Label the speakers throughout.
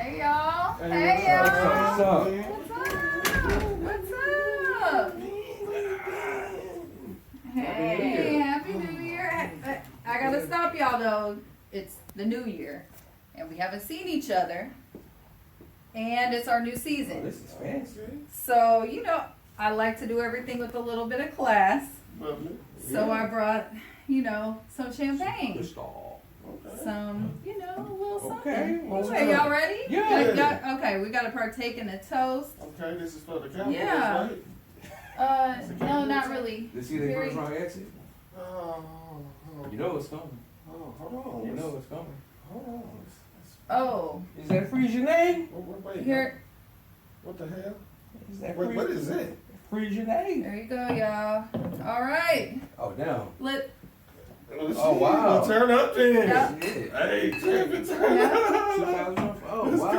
Speaker 1: Hey y'all.
Speaker 2: Hey
Speaker 1: y'all.
Speaker 2: What's up?
Speaker 1: What's up? Hey, Happy New Year. I gotta stop y'all though. It's the new year. And we haven't seen each other. And it's our new season.
Speaker 2: Oh, this is fancy.
Speaker 1: So, I like to do everything with a little bit of class.
Speaker 3: Lovely.
Speaker 1: So I brought, some champagne.
Speaker 3: Okay.
Speaker 1: Some, a little something.
Speaker 2: Okay.
Speaker 1: Hey, y'all ready?
Speaker 3: Yeah.
Speaker 1: Okay, we gotta partake in a toast.
Speaker 3: Okay, this is for the Cowboys,
Speaker 1: Yeah.
Speaker 3: right?
Speaker 1: No, not really.
Speaker 2: This is the first round exit.
Speaker 3: Oh,
Speaker 2: You know it's coming.
Speaker 3: hold on.
Speaker 2: You know it's coming.
Speaker 3: Hold on.
Speaker 1: Oh,
Speaker 2: Is that Freeze your name?
Speaker 3: Wait,
Speaker 1: here,
Speaker 3: what the hell?
Speaker 2: Is that
Speaker 3: Wait, what is it?
Speaker 2: Freeze your name?
Speaker 1: there you go, y'all. All right.
Speaker 2: Oh, down.
Speaker 3: Oh,
Speaker 2: wow.
Speaker 3: Well, turn up then.
Speaker 1: Yeah.
Speaker 3: Hey, turn
Speaker 1: Yeah.
Speaker 3: up.
Speaker 2: Oh,
Speaker 3: Let's
Speaker 2: wow.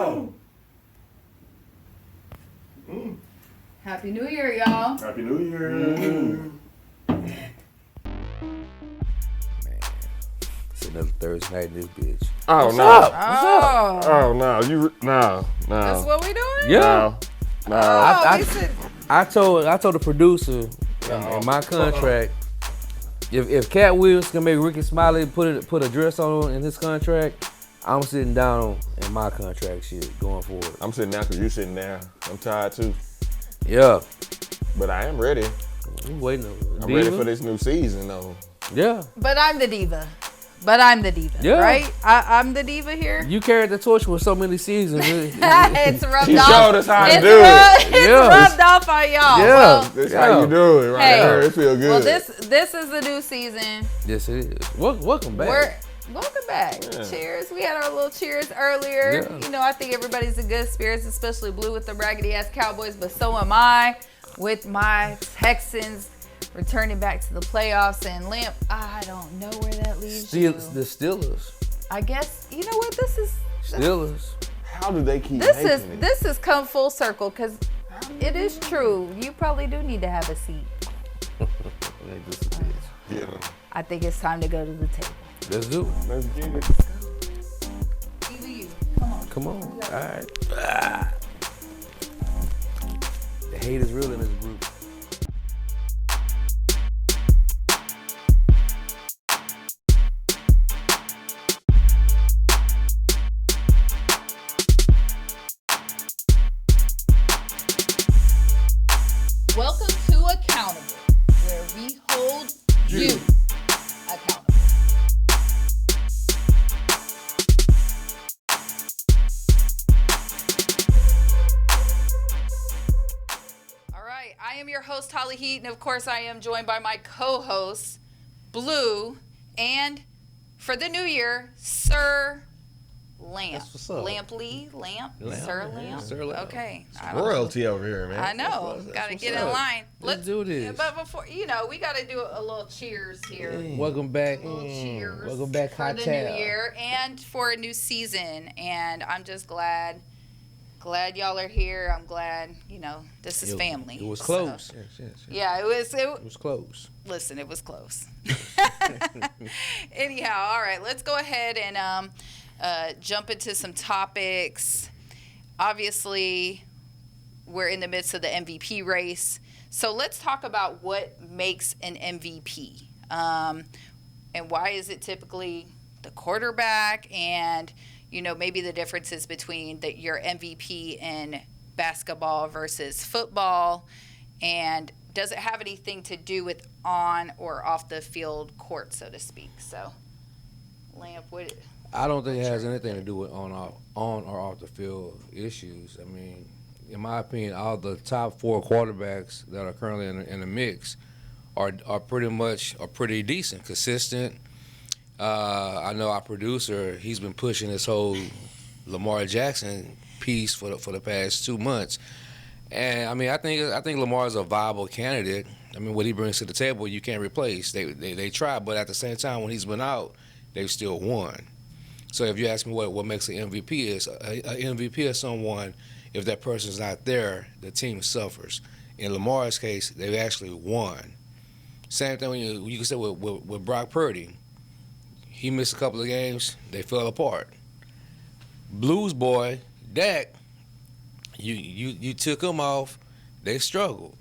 Speaker 3: go.
Speaker 1: Happy New Year, y'all.
Speaker 3: Happy New Year.
Speaker 2: Mm.
Speaker 4: It's another Thursday night in this bitch.
Speaker 3: Oh,
Speaker 4: What's
Speaker 3: no.
Speaker 4: up?
Speaker 3: Oh, no. No.
Speaker 1: That's what we doing?
Speaker 4: Yeah.
Speaker 3: No.
Speaker 4: I told the producer in my contract, if Cat Williams can make Ricky Smiley put a dress on in his contract, I'm sitting down in my contract shit going forward.
Speaker 3: I'm sitting down because you sitting down. I'm tired too.
Speaker 4: Yeah.
Speaker 3: But I am ready.
Speaker 4: I'm waiting.
Speaker 3: I'm ready for this new season, though.
Speaker 4: Yeah.
Speaker 1: But I'm the diva,
Speaker 4: Yeah.
Speaker 1: right? I'm the diva here.
Speaker 4: You carried the torch for so many seasons.
Speaker 1: It's rubbed
Speaker 3: She
Speaker 1: off.
Speaker 3: showed us how to
Speaker 1: It's
Speaker 3: do it.
Speaker 1: It's
Speaker 4: Yeah.
Speaker 1: rubbed off on y'all.
Speaker 4: Yeah.
Speaker 1: Well,
Speaker 3: This how you do it, right
Speaker 1: Hey.
Speaker 3: here. It feel good.
Speaker 1: well, this is the new season.
Speaker 4: Yes, it is. Welcome back.
Speaker 1: Welcome back.
Speaker 3: Yeah.
Speaker 1: Cheers. We had our little cheers earlier.
Speaker 4: Yeah.
Speaker 1: I think everybody's in good spirits, especially Blue with the raggedy ass Cowboys, but so am I with my Texans returning back to the playoffs. And Lamp, I don't know where that leaves you.
Speaker 4: The Steelers.
Speaker 1: I guess, you know what, this is
Speaker 3: How do they keep making it?
Speaker 1: this has come full circle because it is true. You probably do need to have a seat.
Speaker 3: Yeah.
Speaker 1: I think it's time to go to the table.
Speaker 4: Let's do it.
Speaker 3: Let's get it.
Speaker 1: Either you. Come on.
Speaker 4: Come on. All right. The hate is real in this group.
Speaker 1: Welcome to Accountable, where we hold you accountable. All right, I am your host, Holly Heat, and of course I am joined by my co-hosts, Blue, and for the new year, Sir Lamp.
Speaker 4: That's what's up.
Speaker 1: Lamp Lee, Lamp,
Speaker 4: Lamp,
Speaker 1: Sir
Speaker 4: yeah,
Speaker 1: Lamp.
Speaker 4: Sir Lamp.
Speaker 1: Okay. I don't know.
Speaker 3: Royalty over here, man.
Speaker 1: I know. Gotta get in line.
Speaker 4: Let's do this.
Speaker 1: Yeah, but before, we gotta do a little cheers here.
Speaker 4: Welcome back.
Speaker 1: A little cheers.
Speaker 4: Welcome back,
Speaker 1: for
Speaker 4: Hot
Speaker 1: the
Speaker 4: Tab.
Speaker 1: new year and for a new season. And I'm just glad y'all are here. I'm glad, this is family.
Speaker 4: It was
Speaker 1: So,
Speaker 4: close. Yes.
Speaker 1: yeah, it was.
Speaker 4: It was close.
Speaker 1: Listen, it was close. Anyhow, all right, let's go ahead and jump into some topics. Obviously, we're in the midst of the MVP race. So let's talk about what makes an MVP. And why is it typically the quarterback? And, maybe the differences between your MVP in basketball versus football. And does it have anything to do with on or off the field court, so to speak? So, Lamp, what?
Speaker 4: I don't think it has anything to do with on or off the field issues. I mean, in my opinion, all the top 4 quarterbacks that are currently in the mix are pretty decent, consistent. I know our producer, he's been pushing this whole Lamar Jackson piece for the past 2 months, and I mean, I think Lamar is a viable candidate. I mean, what he brings to the table, you can't replace. They try, but at the same time, when he's been out, they've still won. So if you ask me what makes an MVP is, an MVP is someone, if that person's not there, the team suffers. In Lamar's case, they've actually won. Same thing when you can say with Brock Purdy. He missed a couple of games, they fell apart. Blues boy, Dak, you took him off. They struggled.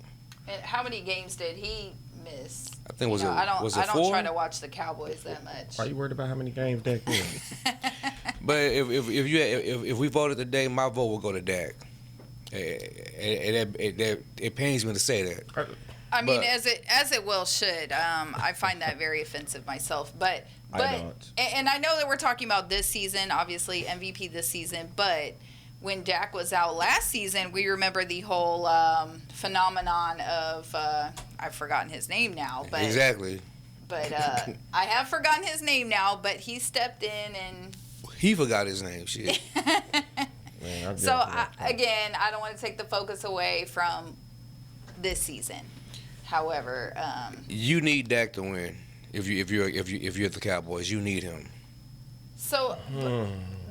Speaker 1: And how many games did he miss?
Speaker 4: I think was
Speaker 1: I
Speaker 4: it
Speaker 1: don't
Speaker 4: 4?
Speaker 1: try to watch the Cowboys that much.
Speaker 3: Are you worried about how many games Dak missed?
Speaker 4: But if we voted today, my vote will go to Dak. It pains me to say that.
Speaker 1: I mean, as it well should. I find that very offensive myself. But
Speaker 3: I don't.
Speaker 1: And I know that we're talking about this season, obviously MVP this season. But when Dak was out last season, we remember the whole phenomenon of I've forgotten his name now. But
Speaker 4: Exactly.
Speaker 1: But I have forgotten his name now. But he stepped in and
Speaker 4: He forgot his name. Shit.
Speaker 3: Man,
Speaker 1: so again, I don't want to take the focus away from this season. However,
Speaker 4: You need Dak to win. If you're the Cowboys, you need him.
Speaker 1: so,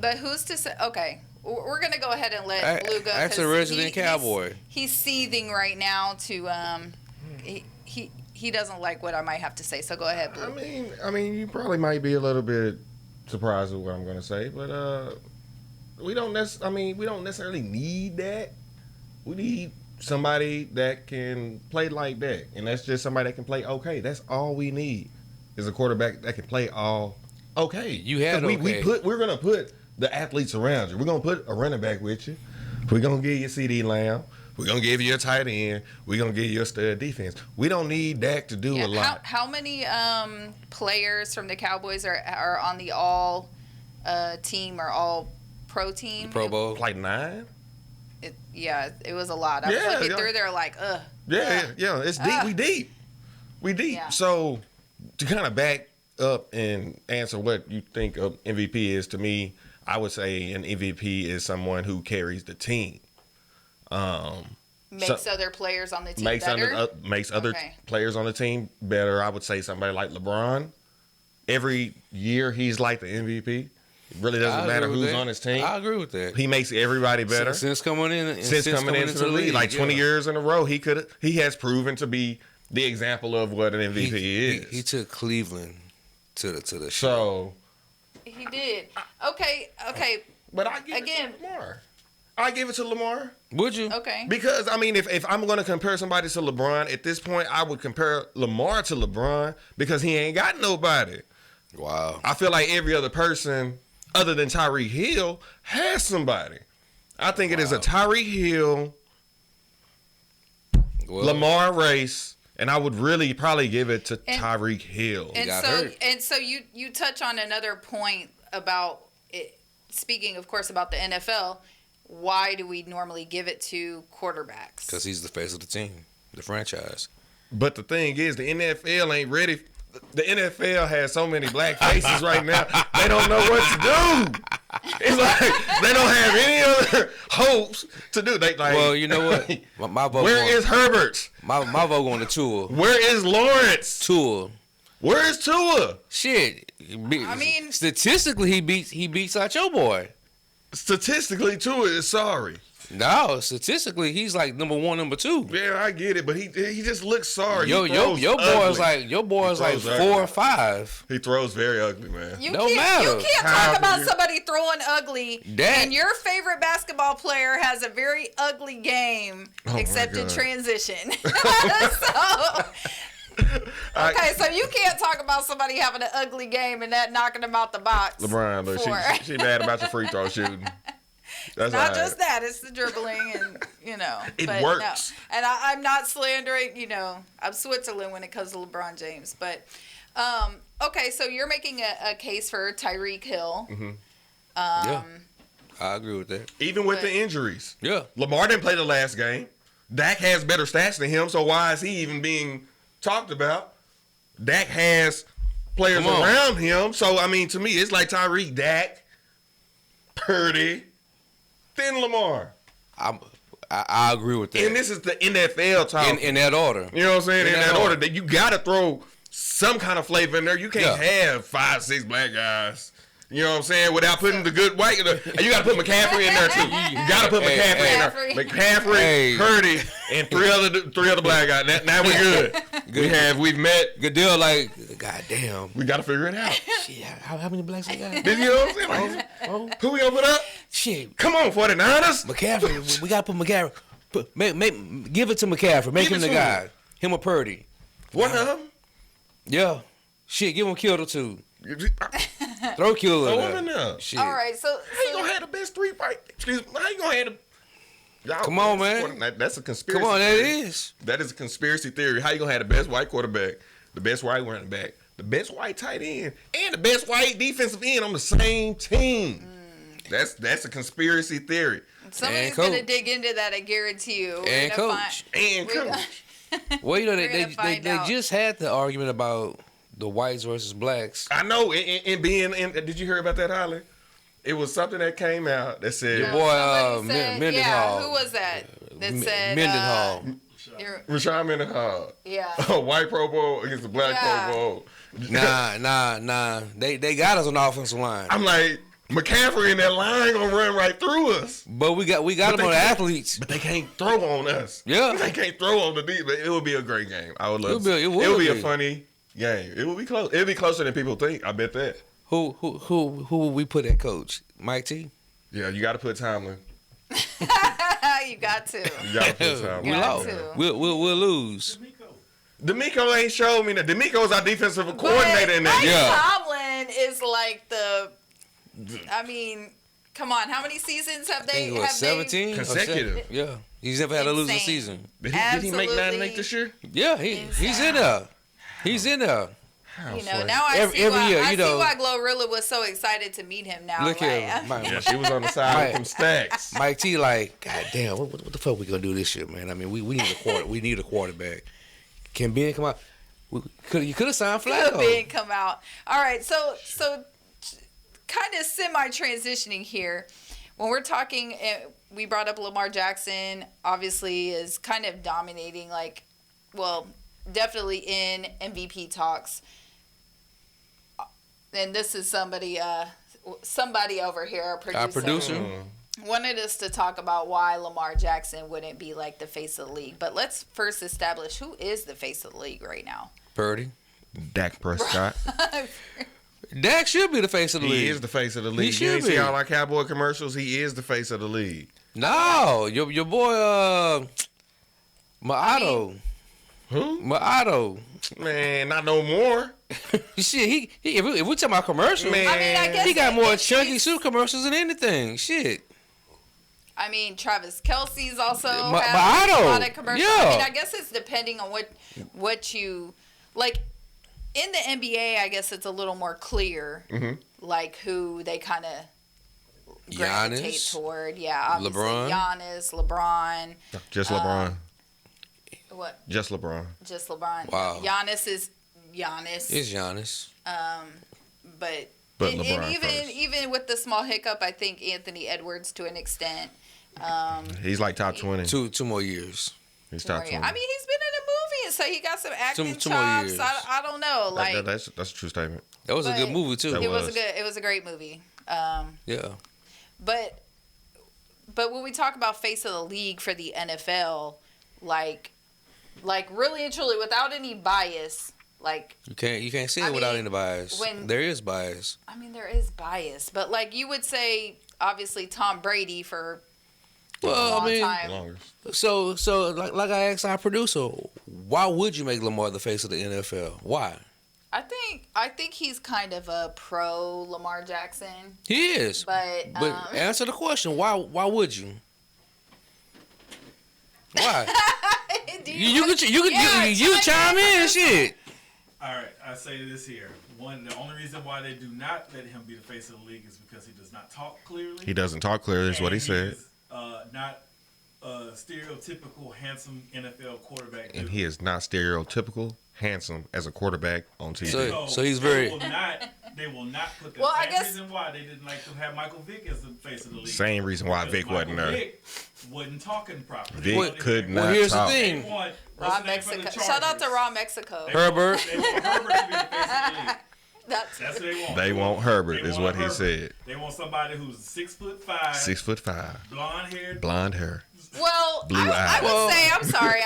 Speaker 1: but who's to say? Okay, we're gonna go ahead and let Blue go.
Speaker 4: That's a resident Cowboy.
Speaker 1: He's seething right now. He doesn't like what I might have to say. So go ahead, Blue.
Speaker 3: I mean, you probably might be a little bit surprised with what I'm going to say, but we don't necessarily need that. We need somebody that can play like that, and that's just somebody that can play okay. That's all we need is a quarterback that can play all okay.
Speaker 4: You had okay.
Speaker 3: We're gonna put the athletes around you. We're gonna put a running back with you. We're gonna give you CD Lamb. We're gonna give you a tight end. We're gonna give you a stud defense. We don't need Dak to do a lot.
Speaker 1: How many players from the Cowboys are on the all team or all pro team?
Speaker 4: Pro Bowl.
Speaker 3: Like 9.
Speaker 1: It was a lot. I was looking through there like,
Speaker 3: Yeah, it's deep. We deep.
Speaker 1: Yeah.
Speaker 3: So to kind of back up and answer what you think of MVP is, to me, I would say an MVP is someone who carries the team.
Speaker 1: Makes other players on the team better?
Speaker 3: Makes other players on the team better. I would say somebody like LeBron. Every year he's like the MVP. It really doesn't matter who's on his team.
Speaker 4: I agree with that.
Speaker 3: He makes everybody better.
Speaker 4: Since coming into
Speaker 3: the league, like 20 years in a row, he has proven to be the example of what an MVP is.
Speaker 4: He took Cleveland to the show.
Speaker 3: So
Speaker 1: he did. Okay.
Speaker 3: But I give it to Lamar. I give it to Lamar.
Speaker 4: Would you?
Speaker 1: Okay.
Speaker 3: Because, I mean, if I'm going to compare somebody to LeBron, at this point, I would compare Lamar to LeBron because he ain't got nobody.
Speaker 4: Wow.
Speaker 3: I feel like every other person other than Tyreek Hill has somebody. I think it is a Tyreek Hill, Lamar race, and I would really probably give it to Tyreek Hill.
Speaker 1: And so you touch on another point about it, speaking, of course, about the NFL. Why do we normally give it to quarterbacks?
Speaker 4: Because he's the face of the team, the franchise.
Speaker 3: But the thing is, the NFL ain't ready. The NFL has so many black faces right now, they don't know what to do. It's like they don't have any other hopes to do.
Speaker 4: Well, you know what? My vote.
Speaker 3: Where is Herbert?
Speaker 4: My vote going to Tua.
Speaker 3: Where is Lawrence?
Speaker 4: Tua.
Speaker 3: Where is Tua?
Speaker 4: Shit. I mean, statistically, he beats out your boy.
Speaker 3: Statistically, Tua is sorry.
Speaker 4: No, statistically, he's like number 1, number 2.
Speaker 3: Yeah, I get it, but he just looks sorry.
Speaker 4: Your boy is like 4 or 5.
Speaker 3: He throws very ugly, man.
Speaker 1: You can't talk about somebody throwing ugly. And your favorite basketball player has a very ugly game, except in transition. So you can't talk about somebody having an ugly game and that knocking them out the box.
Speaker 3: LeBron, look, she mad about your free throw shooting. That's
Speaker 1: not just that; it's the dribbling, and
Speaker 3: it works.
Speaker 1: No. And I'm not slandering. I'm Switzerland when it comes to LeBron James. But okay, so you're making a case for Tyreek Hill.
Speaker 3: Mm-hmm.
Speaker 4: Yeah, I agree with that.
Speaker 3: Even with the injuries.
Speaker 4: Yeah,
Speaker 3: Lamar didn't play the last game. Dak has better stats than him, so why is he even being talked about? Dak has players around him, so I mean, to me, it's like Tyreek, Dak, Purdy. Then Lamar.
Speaker 4: I agree with that.
Speaker 3: And this is the NFL talk.
Speaker 4: In that order.
Speaker 3: You know what I'm saying? In that order. That you got to throw some kind of flavor in there. You can't have 5, 6 black guys. You know what I'm saying? Without putting the good white. You got to put McCaffrey in there, too. You got to put McCaffrey in there. McCaffrey, Purdy, and three other black guys. Now we're good. We've met.
Speaker 4: Good deal. Like, goddamn.
Speaker 3: We got to figure it out.
Speaker 4: Shit, how many blacks I got?
Speaker 3: You know what I'm saying? Who we going to put up?
Speaker 4: Shit,
Speaker 3: Come on, 49ers.
Speaker 4: McCaffrey. We gotta put McCaffrey. Give it to McCaffrey. Make
Speaker 3: Give
Speaker 4: him
Speaker 3: it
Speaker 4: the
Speaker 3: to
Speaker 4: guy. Him or Purdy.
Speaker 3: One of them.
Speaker 4: Yeah. Shit, give him Kittle too. Throw Kittle
Speaker 3: Throw
Speaker 4: in
Speaker 3: him
Speaker 4: there.
Speaker 3: in there.
Speaker 4: Shit.
Speaker 1: All right, so
Speaker 3: How you gonna have the best three right? Excuse me. How you gonna have the? Y'all-
Speaker 4: Come on, man.
Speaker 3: That's a conspiracy.
Speaker 4: Come on, that
Speaker 3: theory.
Speaker 4: is.
Speaker 3: That is a conspiracy theory. How you gonna have the best white quarterback, the best white running back, the best white tight end, and the best white defensive end on the same team? That's a conspiracy theory.
Speaker 1: somebody's
Speaker 4: coach.
Speaker 1: gonna dig into that. I guarantee you. We're
Speaker 4: And
Speaker 1: gonna
Speaker 4: coach.
Speaker 3: And
Speaker 1: we're
Speaker 3: coach.
Speaker 4: Well, you know,
Speaker 1: We're
Speaker 4: they
Speaker 1: gonna find out.
Speaker 4: just had the argument about the whites versus blacks.
Speaker 3: I know. And being in, did you hear about that, Holly? It was something that came out that said
Speaker 4: Your boy,
Speaker 1: Somebody said-
Speaker 4: Mendenhall.
Speaker 1: Yeah, who was that? That said
Speaker 4: Mendenhall.
Speaker 3: Rashawn Mendenhall,
Speaker 1: yeah.
Speaker 3: a white Pro Bowl against the black
Speaker 1: Yeah.
Speaker 3: Pro Bowl.
Speaker 4: Nah. They got us on the offensive line.
Speaker 3: I'm like, McCaffrey and that line gonna run right through us.
Speaker 4: But we got
Speaker 3: But
Speaker 4: them
Speaker 3: they
Speaker 4: on the
Speaker 3: can't-
Speaker 4: athletes.
Speaker 3: But they can't throw on us.
Speaker 4: Yeah.
Speaker 3: They can't throw on the deep. But it would be a great game. I would love
Speaker 4: It would
Speaker 3: be a
Speaker 4: be.
Speaker 3: funny game. It would be close. It would be closer than people think. I bet that.
Speaker 4: Who will we put at coach? Mike T?
Speaker 3: Yeah, you got to put Tomlin.
Speaker 1: You got to.
Speaker 3: You got to put Tomlin.
Speaker 4: We
Speaker 1: Got
Speaker 4: lost.
Speaker 1: to.
Speaker 4: We'll lose.
Speaker 3: D'Amico ain't showed me that. D'Amico's our defensive coordinator in that.
Speaker 1: Mike
Speaker 4: Yeah.
Speaker 1: Tomlin is like the. I mean, come on. How many seasons have
Speaker 4: I
Speaker 1: they?
Speaker 4: think it was
Speaker 1: have they-
Speaker 4: 17
Speaker 3: Consecutive.
Speaker 4: Yeah, he's never had a losing
Speaker 1: Insane.
Speaker 4: season.
Speaker 3: Did he make 9 and 8
Speaker 1: Absolutely.
Speaker 3: this year?
Speaker 4: Yeah, he's in there. He's in there.
Speaker 1: You know, now I
Speaker 4: Every
Speaker 1: see why.
Speaker 4: year,
Speaker 1: I
Speaker 4: you
Speaker 1: see
Speaker 4: know-
Speaker 1: why Glorilla was so excited to meet him now.
Speaker 4: Look
Speaker 1: like,
Speaker 4: here,
Speaker 3: Yeah, she was on the side
Speaker 4: Right.
Speaker 3: with them stacks.
Speaker 4: Mike T. Like, God damn, what the fuck we gonna do this year, man? I mean, we need a quarter. We need a quarterback. Can Ben come out? You could have signed
Speaker 1: Good
Speaker 4: Flacco.
Speaker 1: being come out. All right, so kind of semi transitioning here. When we're talking, we brought up Lamar Jackson. Obviously, is kind of dominating. Like, well, definitely in MVP talks. And this is somebody over here, our producer,
Speaker 4: Our producer.
Speaker 1: wanted us to talk about why Lamar Jackson wouldn't be like the face of the league. But let's first establish who is the face of the league right now.
Speaker 4: Purdy.
Speaker 3: Dak Prescott.
Speaker 4: Dak should be the face of the league.
Speaker 3: He is the face of the league.
Speaker 4: He
Speaker 3: You
Speaker 4: should
Speaker 3: ain't see
Speaker 4: be.
Speaker 3: all our Cowboy commercials? He is the face of the league.
Speaker 4: No, your boy, Maato.
Speaker 3: Who?
Speaker 4: Maato.
Speaker 3: Man, not no more.
Speaker 4: Shit, if we talking about commercials,
Speaker 3: Man.
Speaker 1: I mean, I guess
Speaker 4: he got more
Speaker 1: if
Speaker 4: chunky
Speaker 1: he's-
Speaker 4: suit commercials than anything. Shit.
Speaker 1: I mean, Travis Kelce's also
Speaker 4: Ma-
Speaker 1: has a
Speaker 4: Otto.
Speaker 1: lot of commercials.
Speaker 4: Yeah.
Speaker 1: I mean, I guess it's depending on what you like. In the NBA, I guess it's a little more clear, like who they kind of gravitate
Speaker 4: Giannis.
Speaker 1: toward. Yeah, obviously
Speaker 4: LeBron.
Speaker 1: Giannis, LeBron.
Speaker 3: Just LeBron.
Speaker 1: What?
Speaker 3: Just LeBron.
Speaker 1: Just LeBron.
Speaker 4: Wow.
Speaker 1: Giannis is Giannis.
Speaker 4: It's Giannis.
Speaker 1: But
Speaker 3: But
Speaker 1: and
Speaker 3: LeBron
Speaker 1: even
Speaker 3: first.
Speaker 1: even with the small hiccup, I think Anthony Edwards to an extent.
Speaker 3: He's like top 20.
Speaker 4: Two more years.
Speaker 3: He's top 20.
Speaker 1: I mean, he's been in a movie, and so he got some acting
Speaker 4: Two more
Speaker 1: chops.
Speaker 4: years.
Speaker 1: I don't know, like
Speaker 3: that's a true statement.
Speaker 4: That was a good
Speaker 1: But
Speaker 4: movie too.
Speaker 3: That
Speaker 1: it was
Speaker 3: was.
Speaker 1: it was a great movie.
Speaker 4: Yeah.
Speaker 1: But when we talk about face of the league for the NFL, like really and truly, without any bias, like
Speaker 4: You can't say
Speaker 1: I
Speaker 4: it without
Speaker 1: mean,
Speaker 4: any bias.
Speaker 1: when-
Speaker 4: There is bias.
Speaker 1: I mean, there is bias, but like you would say, obviously Tom Brady for a
Speaker 4: Well,
Speaker 1: long
Speaker 4: I mean,
Speaker 1: time.
Speaker 3: Longest.
Speaker 4: so like I asked our producer, why would you make Lamar the face of the NFL? Why?
Speaker 1: I think he's kind of a pro Lamar Jackson,
Speaker 4: He is.
Speaker 1: but
Speaker 4: Answer the question. Why would you? Why?
Speaker 1: do
Speaker 4: you chime in, shit.
Speaker 5: All right, I say this here. One, the only reason why they do not let him be the face of the league is because he does not talk clearly.
Speaker 3: He doesn't talk clearly, is what he
Speaker 5: And
Speaker 3: said.
Speaker 5: is, not a stereotypical handsome NFL quarterback.
Speaker 3: And
Speaker 5: dude.
Speaker 3: he is not stereotypical handsome as a quarterback on TV.
Speaker 4: So he's very-
Speaker 5: They will not put the
Speaker 1: Well, I
Speaker 5: same
Speaker 1: guess-
Speaker 5: reason why they didn't like to have Michael Vick as the face of the league.
Speaker 3: Same reason why
Speaker 5: Because
Speaker 3: Vic wasn't
Speaker 5: Michael
Speaker 3: there.
Speaker 5: Vick wasn't talking properly.
Speaker 3: Vic
Speaker 5: They wanted
Speaker 3: could
Speaker 5: him-
Speaker 3: not
Speaker 4: Well, here's
Speaker 3: talk.
Speaker 4: the
Speaker 5: They
Speaker 4: thing.
Speaker 5: want
Speaker 1: Raw
Speaker 5: what's the name for the
Speaker 1: Mexico. Shout out to
Speaker 5: Chargers?
Speaker 1: Raw Mexico.
Speaker 5: They
Speaker 4: Herbert.
Speaker 5: Want, they want Herbert to be the face of the league.
Speaker 1: That's
Speaker 5: That's what they want.
Speaker 3: They want Herbert,
Speaker 5: They
Speaker 3: is
Speaker 5: want
Speaker 3: what he
Speaker 5: Herbert.
Speaker 3: said.
Speaker 5: They want somebody who's 6'5",
Speaker 3: 6'5",
Speaker 5: blonde haired.
Speaker 3: blonde hair.
Speaker 1: well.
Speaker 3: Blue
Speaker 1: I
Speaker 3: eyes.
Speaker 1: would say I'm sorry.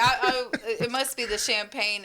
Speaker 1: It must be the champagne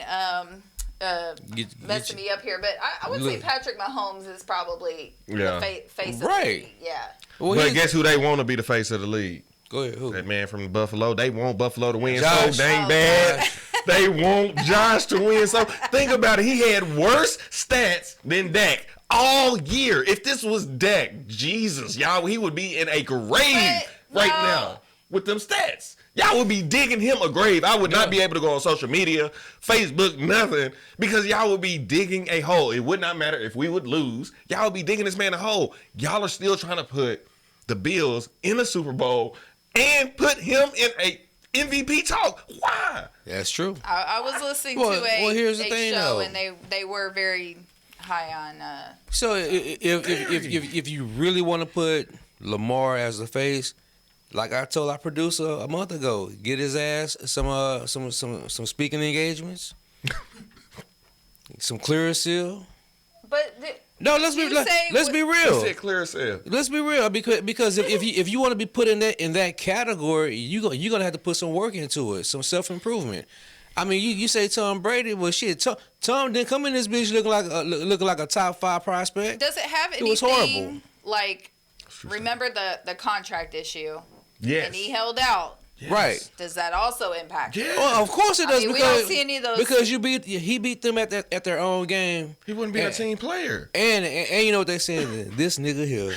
Speaker 4: Get-
Speaker 1: messing me up here, but I would say
Speaker 4: Look.
Speaker 1: Patrick Mahomes is probably
Speaker 3: Yeah.
Speaker 1: the face of
Speaker 4: Right.
Speaker 1: the league. Yeah.
Speaker 4: Well,
Speaker 3: but guess who they want to be the face of the league?
Speaker 4: Go ahead. Who?
Speaker 3: That man from Buffalo. They want Buffalo to win
Speaker 4: Josh.
Speaker 3: so dang
Speaker 1: Oh,
Speaker 3: bad.
Speaker 4: Josh.
Speaker 3: They want Josh to win. So think about it. He had worse stats than Dak all year. If this was Dak, Jesus, y'all, he would be in a grave
Speaker 1: But,
Speaker 3: right
Speaker 1: no.
Speaker 3: now with them stats. Y'all would be digging him a grave. I would not be able to go on social media, Facebook, nothing, because y'all would be digging a hole. It would not matter if we would lose. Y'all would be digging this man a hole. Y'all are still trying to put the Bills in the Super Bowl and put him in a MVP talk. Why?
Speaker 4: That's true.
Speaker 1: I was listening
Speaker 4: Well,
Speaker 1: to a,
Speaker 4: here's the
Speaker 1: a
Speaker 4: thing,
Speaker 1: show,
Speaker 4: though.
Speaker 1: and they were very high on.
Speaker 4: So if you really want to put Lamar as the face, like I told our producer a month ago, get his ass some speaking engagements, some clear seal.
Speaker 1: But
Speaker 4: No, let's
Speaker 1: You
Speaker 4: be
Speaker 1: say
Speaker 4: let's
Speaker 1: what-
Speaker 4: be
Speaker 3: He
Speaker 4: real.
Speaker 3: said clear as hell.
Speaker 4: Let's be real, because if you want to be put in that category, you're gonna have to put some work into it, some self improvement. I mean, you say Tom Brady, well, shit, Tom didn't come in this bitch looking like a top 5 prospect.
Speaker 1: does it have
Speaker 4: It was
Speaker 1: anything
Speaker 4: horrible.
Speaker 1: like? Remember the contract issue,
Speaker 3: Yes.
Speaker 1: and he held out.
Speaker 4: Right.
Speaker 1: Does that also impact?
Speaker 3: Yeah.
Speaker 4: Well, of course it
Speaker 1: I
Speaker 4: does,
Speaker 1: mean, we
Speaker 4: because
Speaker 1: don't see any of those-
Speaker 4: because he beat them at their own game,
Speaker 3: He wouldn't be a team player.
Speaker 4: and you know what they said, this nigga here.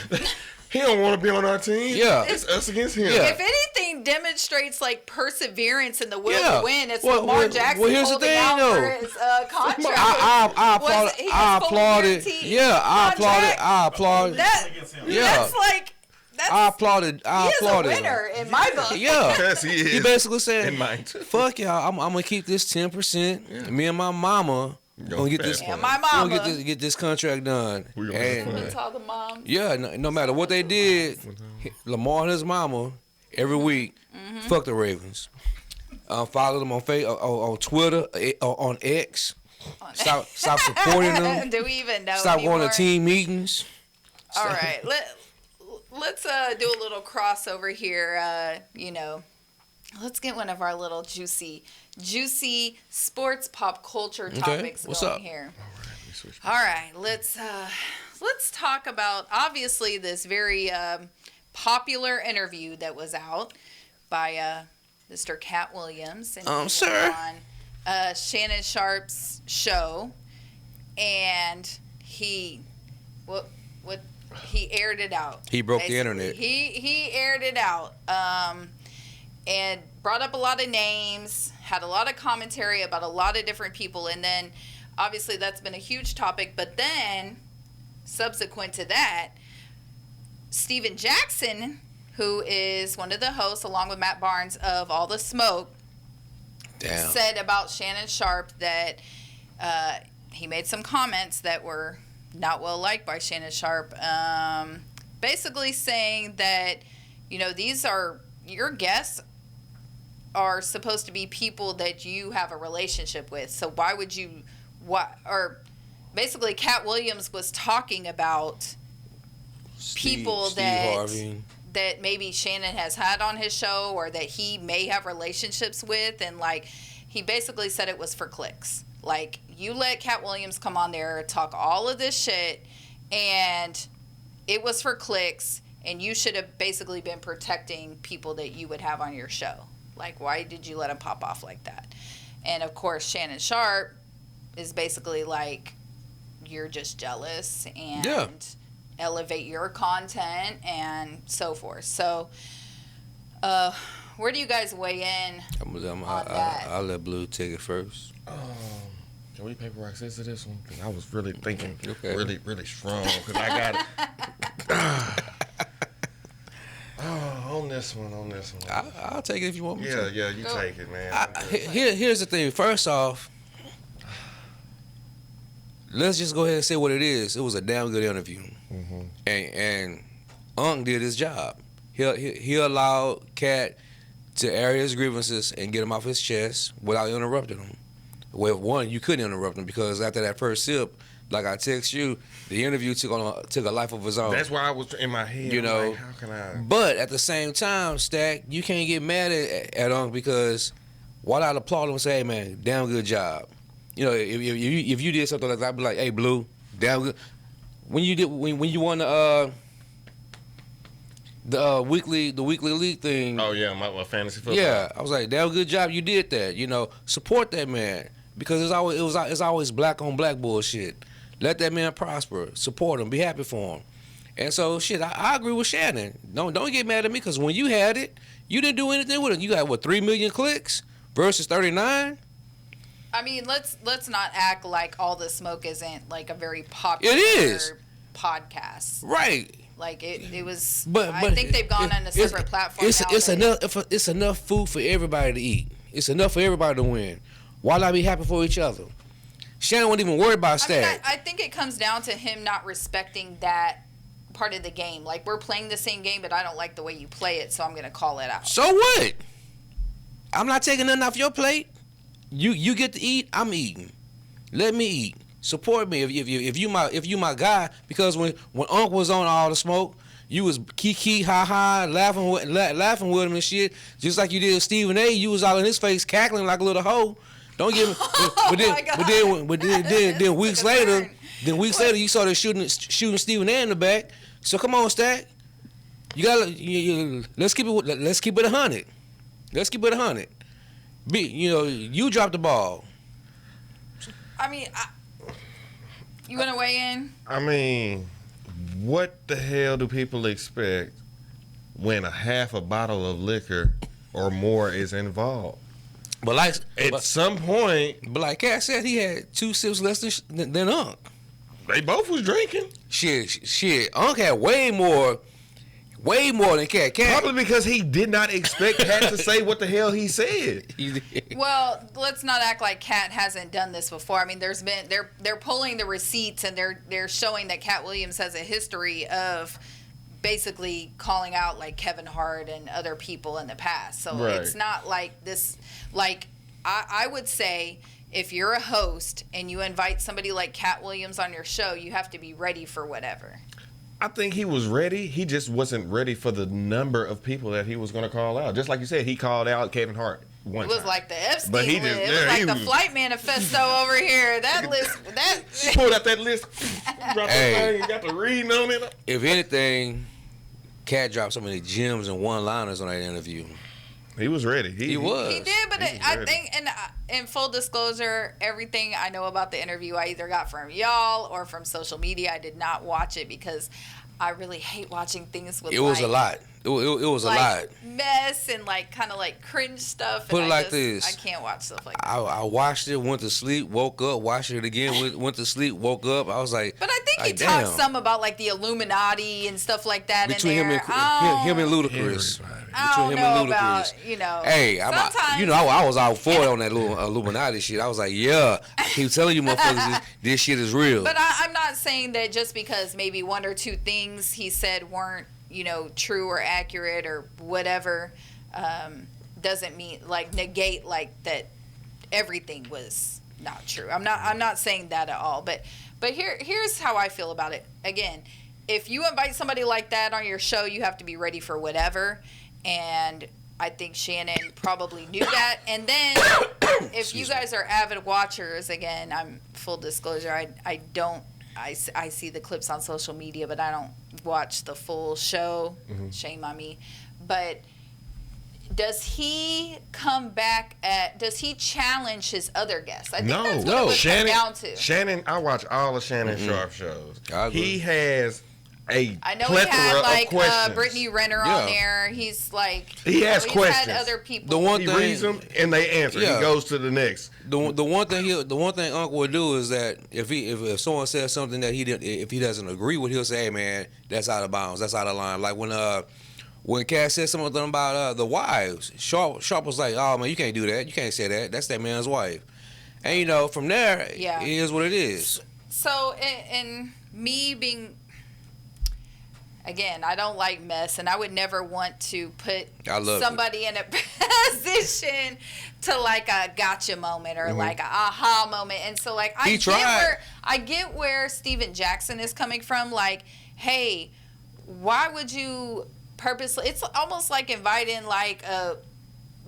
Speaker 3: He don't want to be on our team.
Speaker 4: Yeah.
Speaker 3: It's us against him.
Speaker 4: Yeah.
Speaker 1: If anything demonstrates like perseverance and the will
Speaker 4: Yeah.
Speaker 1: to win, it's
Speaker 4: Well,
Speaker 1: Lamar
Speaker 4: well,
Speaker 1: Jackson
Speaker 4: well, here's the
Speaker 1: holding
Speaker 4: thing,
Speaker 1: out
Speaker 4: though.
Speaker 1: for his contract.
Speaker 4: I applauded. Yeah, I applauded.
Speaker 1: That,
Speaker 5: against him.
Speaker 4: Yeah.
Speaker 1: That's like that's
Speaker 4: I applauded.
Speaker 1: he is a
Speaker 4: him.
Speaker 1: winner in my book.
Speaker 4: Yeah.
Speaker 3: Yes, he is.
Speaker 4: He basically said,
Speaker 3: In mine too.
Speaker 4: "Fuck y'all, I'm gonna keep this 10%. Me and my mama gonna get this.
Speaker 3: fast
Speaker 1: And my
Speaker 4: Gonna
Speaker 1: mama.
Speaker 4: get this contract done."
Speaker 3: We gonna
Speaker 4: And-
Speaker 3: have
Speaker 1: That's all the moms.
Speaker 4: yeah, no matter what they did, Lamar and his mama every week fuck the Ravens. Follow them on Twitter, on X. Stop supporting them.
Speaker 1: Do we even know?
Speaker 4: Stop
Speaker 1: anymore?
Speaker 4: going to team meetings.
Speaker 1: All right, let's do a little crossover here. Let's get one of our little juicy sports pop culture topics
Speaker 4: what's
Speaker 1: going
Speaker 4: up?
Speaker 1: here. All right, let's talk about obviously this very popular interview that was out by Mr. Cat Williams and he was
Speaker 4: Sir.
Speaker 1: on Shannon Sharpe's show, and he aired it out.
Speaker 4: He broke the
Speaker 1: basically.
Speaker 4: internet.
Speaker 1: He aired it out. And brought up a lot of names, had a lot of commentary about a lot of different people, and then obviously that's been a huge topic. But then, subsequent to that, Steven Jackson, who is one of the hosts, along with Matt Barnes of All the Smoke,
Speaker 4: Damn.
Speaker 1: said about Shannon Sharpe that he made some comments that were not well liked by Shannon Sharpe. Basically saying that, these are your guests are supposed to be people that you have a relationship with. So why would you, basically Cat Williams was talking about people that maybe Shannon has had on his show or that he may have relationships with, and he basically said it was for clicks. Like, you let Cat Williams come on there, talk all of this shit, and it was for clicks, and you should have basically been protecting people that you would have on your show. Like, why did you let him pop off like that? And of course, Shannon Sharpe is basically like, you're just jealous and elevate your content and so forth. So, where do you guys weigh in on that?
Speaker 4: I'll let Blue take it first.
Speaker 3: Can we paper rock scissors this one? 'Cause I was really thinking
Speaker 4: Okay.
Speaker 3: really, really strong. Because I got it. On this one.
Speaker 4: I'll take it if you want me to.
Speaker 3: Yeah, you take it, man.
Speaker 4: Here's the thing. First off, let's just go ahead and say what it is. It was a damn good interview, and Unc did his job. He allowed Cat to air his grievances and get him off his chest without interrupting him. Well, one, you couldn't interrupt him because after that first sip, like I text you, the interview took a life of its own.
Speaker 3: That's why I was in my head.
Speaker 4: You know,
Speaker 3: like, how can I?
Speaker 4: But at the same time, Stack, you can't get mad at Unc because while I applaud him and say, hey man, damn good job. If you did something like that, I'd be like, hey Blue, damn good. When you won the the weekly league thing.
Speaker 3: Oh yeah, my fantasy football.
Speaker 4: Yeah, I was like, damn good job you did that. You know, support that man because it's always black on black bullshit. Let that man prosper, support him, be happy for him. And so shit, I agree with Shannon. Don't get mad at me because when you had it, you didn't do anything with it. You got 3 million clicks versus 39.
Speaker 1: I mean, let's not act like All the Smoke isn't like a very popular
Speaker 4: It is.
Speaker 1: podcast.
Speaker 4: Right.
Speaker 1: Like it was.
Speaker 4: But
Speaker 1: I think they've gone on a separate platform.
Speaker 4: It's enough food for everybody to eat. It's enough for everybody to win. Why not be happy for each other? Shannon wasn't even worried about stat.
Speaker 1: I think it comes down to him not respecting that part of the game. Like, we're playing the same game, but I don't like the way you play it, so I'm going to call it out.
Speaker 4: So what? I'm not taking nothing off your plate. You get to eat, I'm eating. Let me eat. Support me if you my guy, because when Unc was on All the Smoke, you was kiki ha laughing with him and shit, just like you did with Stephen A. You was all in his face cackling like a little hoe. Don't get me. But then weeks later, you started shooting Stephen A. in the back. So come on, Stack. You gotta let's keep it 100. Let's keep it 100. You dropped the ball.
Speaker 1: I mean, you want to weigh in?
Speaker 3: I mean, what the hell do people expect when a half a bottle of liquor or more is involved?
Speaker 4: But
Speaker 3: some point,
Speaker 4: but like Cat said, he had 2 sips less than Unc.
Speaker 3: They both was drinking.
Speaker 4: Shit. Unc had way more than Cat.
Speaker 3: Probably because he did not expect Cat to say what the hell he said.
Speaker 1: Well, let's not act like Cat hasn't done this before. I mean, they're pulling the receipts and they're showing that Cat Williams has a history of basically calling out like Kevin Hart and other people in the past. So
Speaker 3: right.
Speaker 1: It's not like this. Like I would say, if you're a host and you invite somebody like Cat Williams on your show, you have to be ready for whatever.
Speaker 3: I think he was ready. He just wasn't ready for the number of people that he was going to call out. Just like you said, he called out Kevin Hart one time.
Speaker 1: It was like the Epstein
Speaker 3: But he
Speaker 1: list.
Speaker 3: just-
Speaker 1: It was
Speaker 3: yeah,
Speaker 1: like
Speaker 3: he
Speaker 1: the
Speaker 3: was-
Speaker 1: Flight Manifesto over here. That list.
Speaker 3: He pulled out that list, dropped
Speaker 4: Hey.
Speaker 3: that thing, and got the reading on it.
Speaker 4: If anything, Cat dropped so many gems and one-liners on that interview.
Speaker 3: He was ready.
Speaker 4: He was.
Speaker 1: He did, but
Speaker 3: He was
Speaker 1: I
Speaker 3: ready.
Speaker 1: think, and in full disclosure, everything I know about the interview I either got from y'all or from social media. I did not watch it because I really hate watching things with
Speaker 4: It was a lot. It was a lot.
Speaker 1: Mess and like kind of like cringe stuff.
Speaker 4: Put
Speaker 1: and
Speaker 4: it like this.
Speaker 1: I can't watch stuff like that.
Speaker 4: I watched it, went to sleep, woke up, watched it again, went to sleep, woke up. I was like,
Speaker 1: But I think he
Speaker 4: like,
Speaker 1: talked
Speaker 4: damn.
Speaker 1: some about like the Illuminati and stuff like that
Speaker 4: between
Speaker 1: in there.
Speaker 4: him and Ludacris.
Speaker 1: I don't
Speaker 4: Between him and
Speaker 1: know about,
Speaker 4: Ludacris. Hey,
Speaker 1: sometimes,
Speaker 4: I was out for it on that little Illuminati shit. I was like, yeah, I keep telling you motherfuckers, this shit is real.
Speaker 1: But I'm not saying that just because maybe one or two things he said weren't, true or accurate or whatever, doesn't mean like negate like that everything was not true. I'm not saying that at all. But here's how I feel about it. Again, if you invite somebody like that on your show, you have to be ready for whatever. And I think Shannon probably knew that. And then if you guys are avid watchers, again, I'm full disclosure, I see the clips on social media, but I don't watch the full show.
Speaker 3: Mm-hmm.
Speaker 1: Shame on me. But does he come back does he challenge his other guests? I think that's what it would come down to.
Speaker 3: Shannon, I watch all the Shannon Sharpe shows.
Speaker 4: I agree.
Speaker 3: He has a
Speaker 1: I know he
Speaker 3: plethora
Speaker 1: had
Speaker 3: of
Speaker 1: like
Speaker 3: questions.
Speaker 1: Brittany Renner
Speaker 4: Yeah.
Speaker 1: on there. He's like
Speaker 3: He has
Speaker 1: he's
Speaker 3: questions.
Speaker 1: had other people.
Speaker 4: The one
Speaker 3: He
Speaker 4: thing-
Speaker 3: reads them and they answer.
Speaker 4: Yeah.
Speaker 3: He goes to the next.
Speaker 4: The one thing Uncle would do is that if someone says something that if he doesn't agree with, he'll say, "Hey man, that's out of bounds. That's out of line." Like when Cass said something about the wives, Sharp was like, "Oh man, you can't do that. You can't say that. That's that man's wife." And from there,
Speaker 1: Yeah.
Speaker 4: it is what it is.
Speaker 1: So in me being, again, I don't like mess, and I would never want to put
Speaker 4: I love
Speaker 1: somebody in a position to like a gotcha moment or
Speaker 3: Mm-hmm.
Speaker 1: like a aha moment. And so like
Speaker 4: He tried.
Speaker 1: I get where Steven Jackson is coming from. Like, hey, why would you purposely? It's almost like inviting like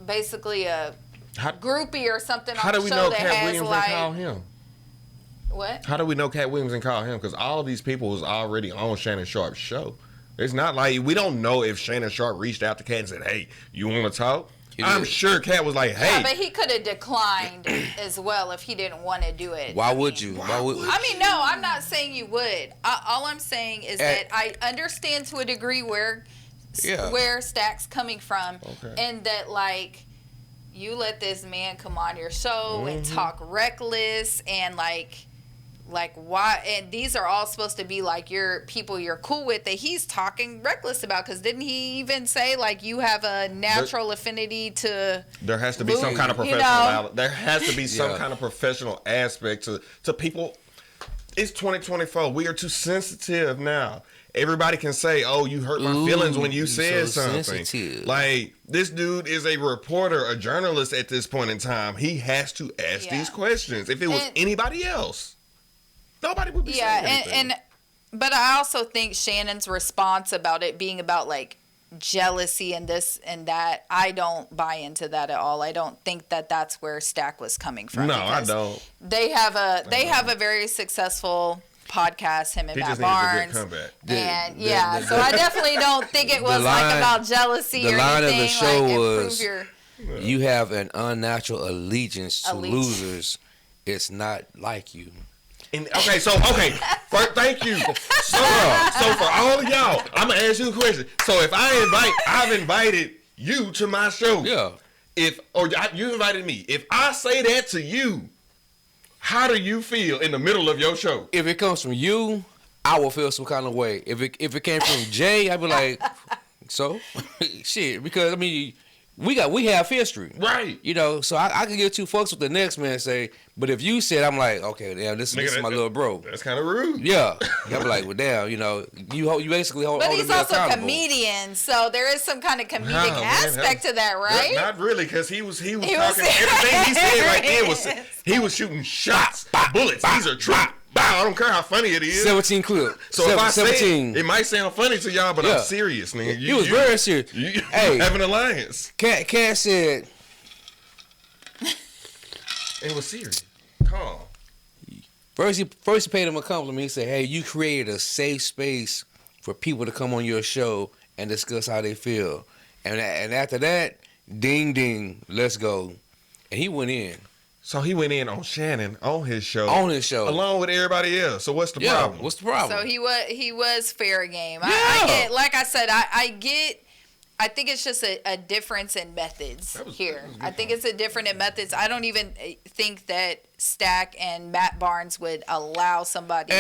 Speaker 1: basically a
Speaker 3: How,
Speaker 1: groupie or something
Speaker 3: how
Speaker 1: on
Speaker 3: do
Speaker 1: the
Speaker 3: we
Speaker 1: show
Speaker 3: know
Speaker 1: that
Speaker 3: Cat
Speaker 1: has
Speaker 3: Williams
Speaker 1: like
Speaker 3: and call him?
Speaker 1: what?
Speaker 3: How do we know Cat Williams and call him? Because all of these people was already on Shannon Sharpe's show. It's not like we don't know if Shannon Sharpe reached out to Cat and said, "Hey, you want to talk?"
Speaker 4: He
Speaker 3: I'm
Speaker 4: did.
Speaker 3: sure Cat was like, "Hey."
Speaker 1: Yeah, but he could have declined as well if he didn't want to do it.
Speaker 4: Why would you? Why would?
Speaker 1: I mean, no, I'm not saying you would. All I'm saying is that I understand to a degree where Stack's coming from, and that like you let this man come on your show and talk reckless and like why? And these are all supposed to be like your people you're cool with that he's talking reckless about. Because didn't he even say like you have a natural affinity to?
Speaker 3: There has to be some kind of professional. There has to be some kind of professional aspect to people. It's 2024. We are too sensitive now. Everybody can say, "Oh, you hurt my feelings when you said something."
Speaker 4: Sensitive.
Speaker 3: Like this dude is a reporter, a journalist at this point in time. He has to ask these questions. If it was anybody else, nobody would be saying anything.
Speaker 1: But I also think Shannon's response about it being about like jealousy and this and that, I don't buy into that at all. I don't think that that's where Stack was coming from.
Speaker 3: No, I don't.
Speaker 1: They have a very successful podcast, him and
Speaker 3: He
Speaker 1: Matt
Speaker 3: just
Speaker 1: Barnes.
Speaker 3: needs a good comeback.
Speaker 1: And so I definitely don't think it was like about jealousy or anything.
Speaker 4: The line of the show
Speaker 1: like,
Speaker 4: was, "You have an unnatural allegiance to losers. It's not like you."
Speaker 3: First, thank you. So for all of y'all, I'm gonna ask you a question. So if I've invited you to my show.
Speaker 4: Yeah.
Speaker 3: You invited me. If I say that to you, how do you feel in the middle of your show?
Speaker 4: If it comes from you, I will feel some kind of way. If it came from Jay, I'd be like, so shit. Because I mean, we have history,
Speaker 3: right?
Speaker 4: You know, so I can give two fucks what the next man say. But if you said, I'm like, okay, damn, this is my little bro.
Speaker 3: That's kind of rude.
Speaker 4: Yeah, I'd be like, well, damn, you know, you basically hold.
Speaker 1: But he's also a comedian, so there is some kind of comedic aspect to that, right?
Speaker 3: Not really, because he was talking. Everything he said right there he was shooting shots, bullets. These are true. I don't care how funny it is.
Speaker 4: 17 clip.
Speaker 3: So if I say it might sound funny to y'all, but I'm serious, nigga.
Speaker 4: He was very serious.
Speaker 3: Hey, have an alliance.
Speaker 4: Cat said
Speaker 3: it was serious. Calm.
Speaker 4: First he paid him a compliment. He said, "Hey, you created a safe space for people to come on your show and discuss how they feel." And after that, ding ding, let's go. And he went in.
Speaker 3: So he went in on Shannon on his show. Along with everybody else. So what's the problem?
Speaker 4: What's the problem?
Speaker 1: So he was fair game.
Speaker 4: Yeah.
Speaker 1: I get, like I said, I think it's just a difference in methods here. I think it's a different in methods. I don't even think that Stack and Matt Barnes would allow somebody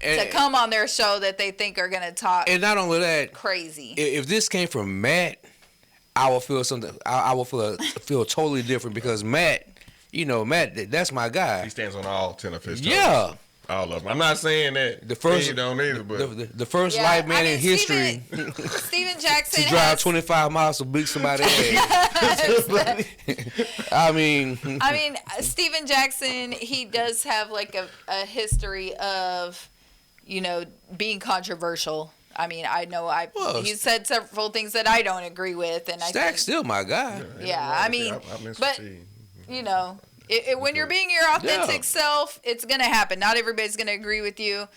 Speaker 1: to come on their show that they think are going to talk.
Speaker 4: And not only that,
Speaker 1: crazy.
Speaker 4: If this came from Matt, I would feel something. I would feel totally different because Matt, you know, Matt, that's my guy.
Speaker 3: He stands on all 10 of his toes.
Speaker 4: Yeah.
Speaker 3: All of them. I'm not saying that
Speaker 4: the first
Speaker 3: don't either, but
Speaker 4: the first light man in history
Speaker 1: Steven Jackson
Speaker 4: to drive 25 miles to beat somebody ass. I mean,
Speaker 1: Steven Jackson, he does have like a history of, you know, being controversial. I mean, I know he said several things that I don't agree with, and
Speaker 4: Stack's still my guy.
Speaker 1: Yeah, I mean, but you know. When you're being your authentic self, it's going to happen. Not everybody's going to agree with you.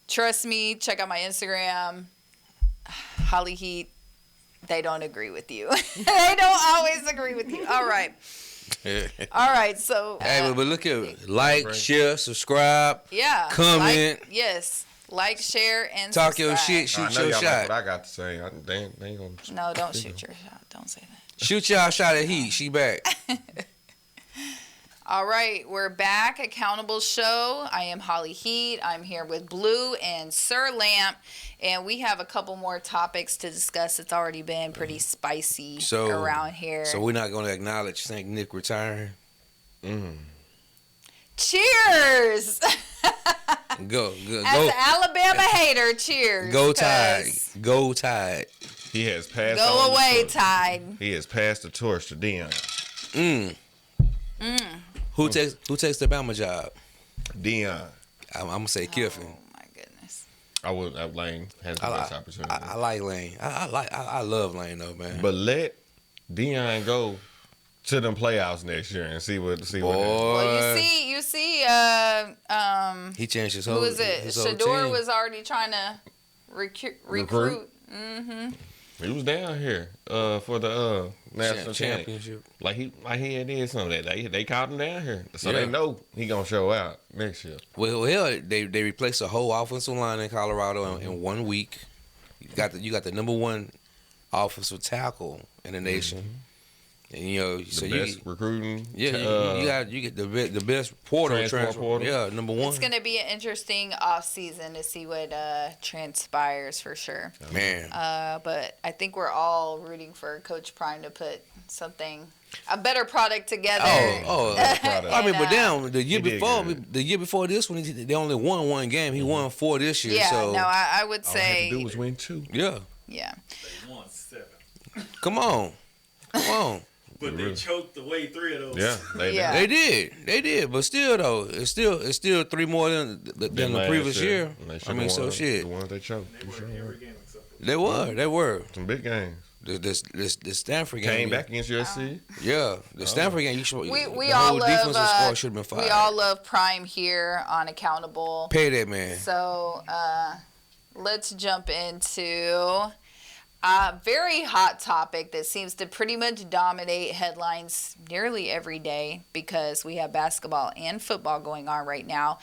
Speaker 1: Trust me. Check out my Instagram. Holly Heat. They don't agree with you. They don't always agree with you. All right. All right. So.
Speaker 4: Hey, but look at like, share, subscribe.
Speaker 1: Yeah.
Speaker 4: Comment.
Speaker 1: Yes. Like, share, and
Speaker 4: talk
Speaker 1: subscribe.
Speaker 4: Your shit. Shoot your shot.
Speaker 3: Like what I got to say. They ain't gonna.
Speaker 1: No, don't shoot your shot. Don't say that.
Speaker 4: Shoot y'all shot at Heat. She back.
Speaker 1: All right, we're back. Accountable Show. I am Holly Heat. I'm here with Blue and Sir Lamp, and we have a couple more topics to discuss. It's already been pretty spicy around here.
Speaker 4: So we're not going to acknowledge St. Nick retiring?
Speaker 1: Cheers!
Speaker 4: Go.
Speaker 1: As an Alabama hater, cheers.
Speaker 4: Go Tide. Go Tide.
Speaker 3: He has passed.
Speaker 1: Go away, Tide.
Speaker 3: He has passed the torch to Dion.
Speaker 4: Who takes the Bama job?
Speaker 3: Dion.
Speaker 4: I'm gonna say Kiffin.
Speaker 1: Oh my goodness.
Speaker 3: Lane has the best opportunity.
Speaker 4: I like Lane. I love Lane though, man.
Speaker 3: But let Dion go to them playoffs next year and see what.
Speaker 1: Well, you see.
Speaker 4: He changed his whole.
Speaker 1: Who is it? Shador was already trying to recruit Mm-hmm.
Speaker 3: He was down here for the national
Speaker 4: championship.
Speaker 3: Like he did something that they called him down here, so
Speaker 4: Yeah.
Speaker 3: they know he gonna show out next year.
Speaker 4: Well, they replaced the whole offensive line in Colorado in 1 week. You got the number one offensive tackle in the nation, and
Speaker 3: The best recruiting.
Speaker 4: you get the best portal transfer.
Speaker 3: portal.
Speaker 4: Yeah, number one.
Speaker 1: It's going to be an interesting off season to see what transpires for sure.
Speaker 4: Man,
Speaker 1: But I think we're all rooting for Coach Prime to put a better product together.
Speaker 4: I mean, but damn, the year
Speaker 3: He did
Speaker 4: before this one, they only won one game. He won 4 this year.
Speaker 1: Yeah,
Speaker 4: so
Speaker 1: no, I would
Speaker 3: All they had
Speaker 1: say,
Speaker 3: to do was win 2.
Speaker 4: yeah,
Speaker 1: yeah.
Speaker 5: They won 7.
Speaker 4: come on.
Speaker 5: But they
Speaker 3: Really?
Speaker 5: choked away 3 of those.
Speaker 3: Yeah, they
Speaker 1: Yeah.
Speaker 4: They did, but still though, it's still 3 more than the
Speaker 3: last
Speaker 4: previous year.
Speaker 3: And they
Speaker 4: I
Speaker 3: should've
Speaker 4: mean, so
Speaker 3: won
Speaker 4: shit,
Speaker 3: The ones they choked.
Speaker 5: They
Speaker 3: for
Speaker 5: won
Speaker 3: sure.
Speaker 5: every game except for
Speaker 4: they were.
Speaker 3: Some big games.
Speaker 4: The Stanford game
Speaker 3: Came back against USC.
Speaker 4: Yeah, the Stanford game.
Speaker 1: We
Speaker 4: the
Speaker 1: all
Speaker 4: whole defensive
Speaker 1: love
Speaker 4: squad should have been fired.
Speaker 1: we all love Prime here on Accountable.
Speaker 4: Pay that man.
Speaker 1: So let's jump into a very hot topic that seems to pretty much dominate headlines nearly every day because we have basketball and football going on right now,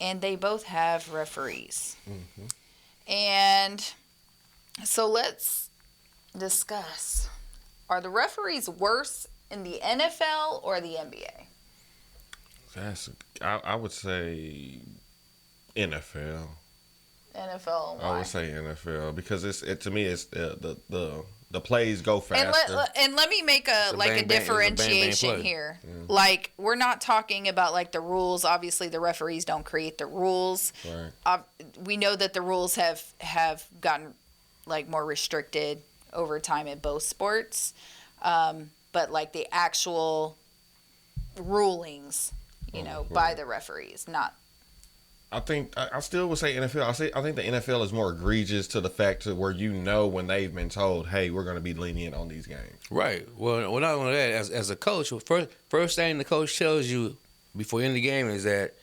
Speaker 1: and they both have referees. And so let's discuss, are the referees worse in the NFL or the NBA?
Speaker 3: I would say NFL.
Speaker 1: NFL.
Speaker 3: I
Speaker 1: Why?
Speaker 3: would say NFL because to me it's the plays go
Speaker 1: And
Speaker 3: faster.
Speaker 1: let me make
Speaker 4: a
Speaker 1: a
Speaker 4: bang, bang
Speaker 1: differentiation
Speaker 4: play.
Speaker 1: here. Like, we're not talking about like the rules. Obviously, the referees don't create the rules.
Speaker 3: Right.
Speaker 1: We know that the rules have gotten like more restricted over time in both sports, but like the actual rulings, by the referees, not.
Speaker 3: I think I still would say NFL. I think the NFL is more egregious to the fact to where when they've been told, hey, we're going to be lenient on these games.
Speaker 4: Right. Well, not only that, as a coach, first thing the coach tells you before the end of the game is that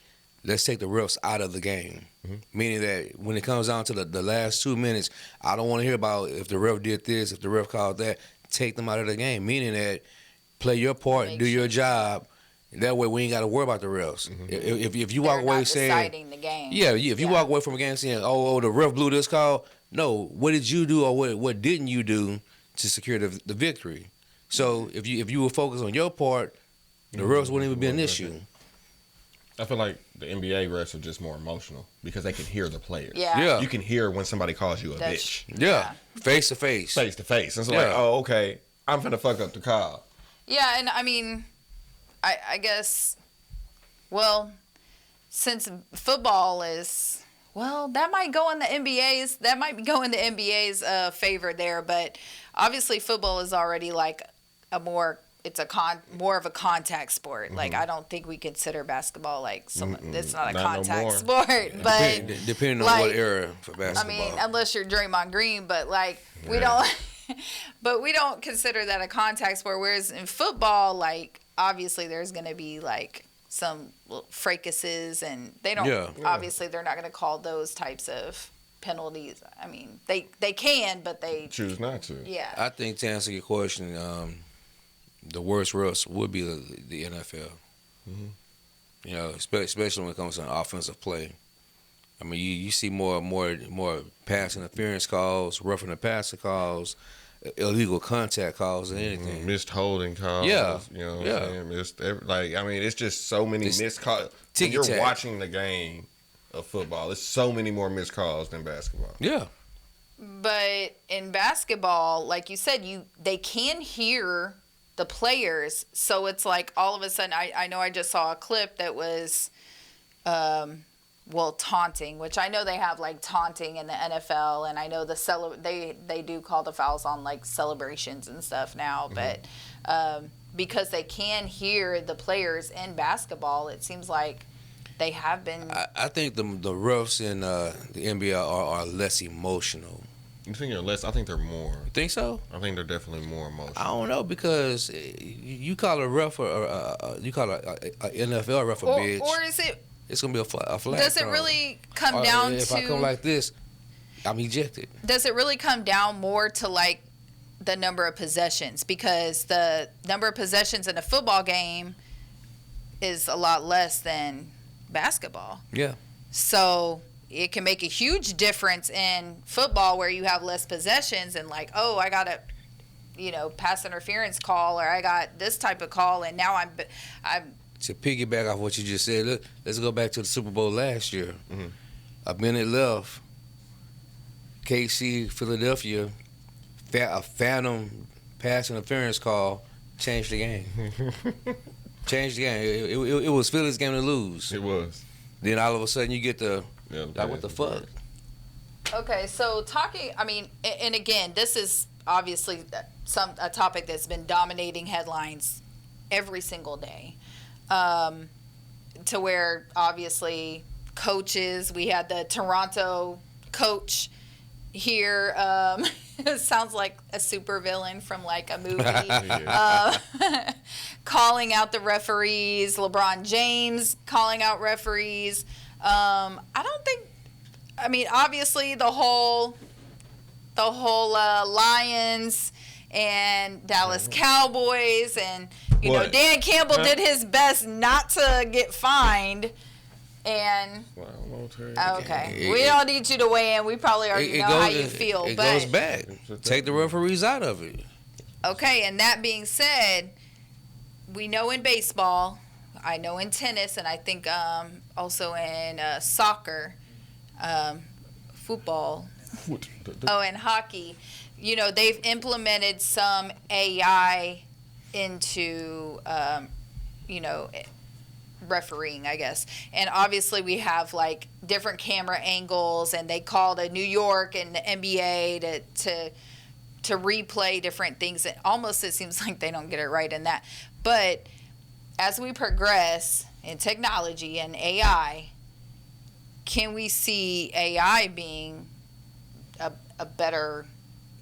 Speaker 4: let's take the refs out of the game. Meaning that when it comes down to the last 2 minutes, I don't want to hear about if the ref did this, if the ref called that. Take them out of the game. Meaning that play your part, do your job. That way we ain't got to worry about the refs. If you walk away saying,
Speaker 1: deciding the game.
Speaker 4: yeah, if you walk away from a game saying, oh, the ref blew this call. No, what did you do or what didn't you do to secure the victory? So if you were focused on your part, the refs wouldn't even be an issue.
Speaker 3: I feel like the NBA refs are just more emotional because they can hear the players.
Speaker 1: Yeah.
Speaker 3: You can hear when somebody calls you a
Speaker 1: That's-
Speaker 3: bitch
Speaker 4: Yeah, face to face.
Speaker 3: face to face. It's like,
Speaker 4: Yeah.
Speaker 3: oh, okay, I'm finna fuck up the call.
Speaker 1: Yeah, and I mean, I guess, well, since football is, that might go in the NBA's, favor there, but obviously football is already like more of a contact sport. Like, I don't think we consider basketball like it's not a
Speaker 3: Not no
Speaker 1: contact
Speaker 3: more.
Speaker 1: sport, but
Speaker 4: Depending on
Speaker 1: like,
Speaker 4: what era for
Speaker 1: I
Speaker 4: basketball.
Speaker 1: mean, unless you're Draymond Green, but like we don't, but we don't consider that a contact sport. Whereas in football, like obviously there's gonna be like some fracases, and they don't.
Speaker 4: Yeah.
Speaker 1: Obviously, they're not gonna call those types of penalties. I mean, they can, but they
Speaker 3: Choose not to.
Speaker 1: yeah.
Speaker 4: I think to answer your question, the worst refs would be the NFL. Especially when it comes to an offensive play. I mean, you see more pass interference calls, roughing the passer calls, illegal contact calls, and anything.
Speaker 3: Missed holding calls.
Speaker 4: Yeah.
Speaker 3: You know what
Speaker 4: Yeah.
Speaker 3: I'm saying? It's just so many missed calls. When
Speaker 4: ticky
Speaker 3: you're
Speaker 4: tack.
Speaker 3: watching the game of football, there's so many more missed calls than basketball.
Speaker 4: Yeah.
Speaker 1: But in basketball, like you said, they can hear the players, so it's like all of a sudden, I know I just saw a clip that was, taunting, which I know they have like taunting in the NFL, and I know they do call the fouls on like celebrations and stuff now, but because they can hear the players in basketball, it seems like they have been.
Speaker 4: I think the refs in the NBA are less emotional.
Speaker 3: You think they're less? I think they're more.
Speaker 4: You think so?
Speaker 3: I think they're definitely more emotional.
Speaker 4: I don't know, because you call a ref you call a NFL ref a bitch.
Speaker 1: Or is it?
Speaker 4: It's gonna be a flag.
Speaker 1: Does it
Speaker 4: thrown.
Speaker 1: really come
Speaker 4: Or
Speaker 1: down
Speaker 4: if
Speaker 1: to?
Speaker 4: I come like this, I'm ejected.
Speaker 1: Does it really come down more to like the number of possessions? Because the number of possessions in a football game is a lot less than basketball.
Speaker 4: Yeah.
Speaker 1: So it can make a huge difference in football where you have less possessions and like, oh, I got a, pass interference call, or I got this type of call, and now I'm
Speaker 4: To piggyback off what you just said, let's go back to the Super Bowl last year.
Speaker 3: Mm-hmm.
Speaker 4: A minute left. KC, Philadelphia, a phantom pass interference call changed the game. Changed the game. It was Philly's game to lose.
Speaker 3: It was.
Speaker 4: Then all of a sudden you get the
Speaker 3: Yeah,
Speaker 4: what the fuck?
Speaker 1: Okay, so talking, and again, this is obviously a topic that's been dominating headlines every single day, to where obviously coaches, we had the Toronto coach here, it sounds like a supervillain from like a movie, calling out the referees, LeBron James calling out referees. Obviously the whole Lions and Dallas Cowboys, and
Speaker 3: What?
Speaker 1: Dan Campbell did his best not to get fined. And
Speaker 3: Well, I don't know, Terry.
Speaker 1: okay, we don't need you to weigh in. We probably already know how you feel.
Speaker 4: It
Speaker 1: but
Speaker 4: goes back. Take the referees out of it.
Speaker 1: okay, and that being said, we know in baseball, I know in tennis, and I think also in soccer, football, and hockey, they've implemented some AI into, refereeing, I guess. And obviously we have like different camera angles, and they called a New York and the NBA to replay different things. And almost it seems like they don't get it right in that. But as we progress in technology and AI, can we see AI being a better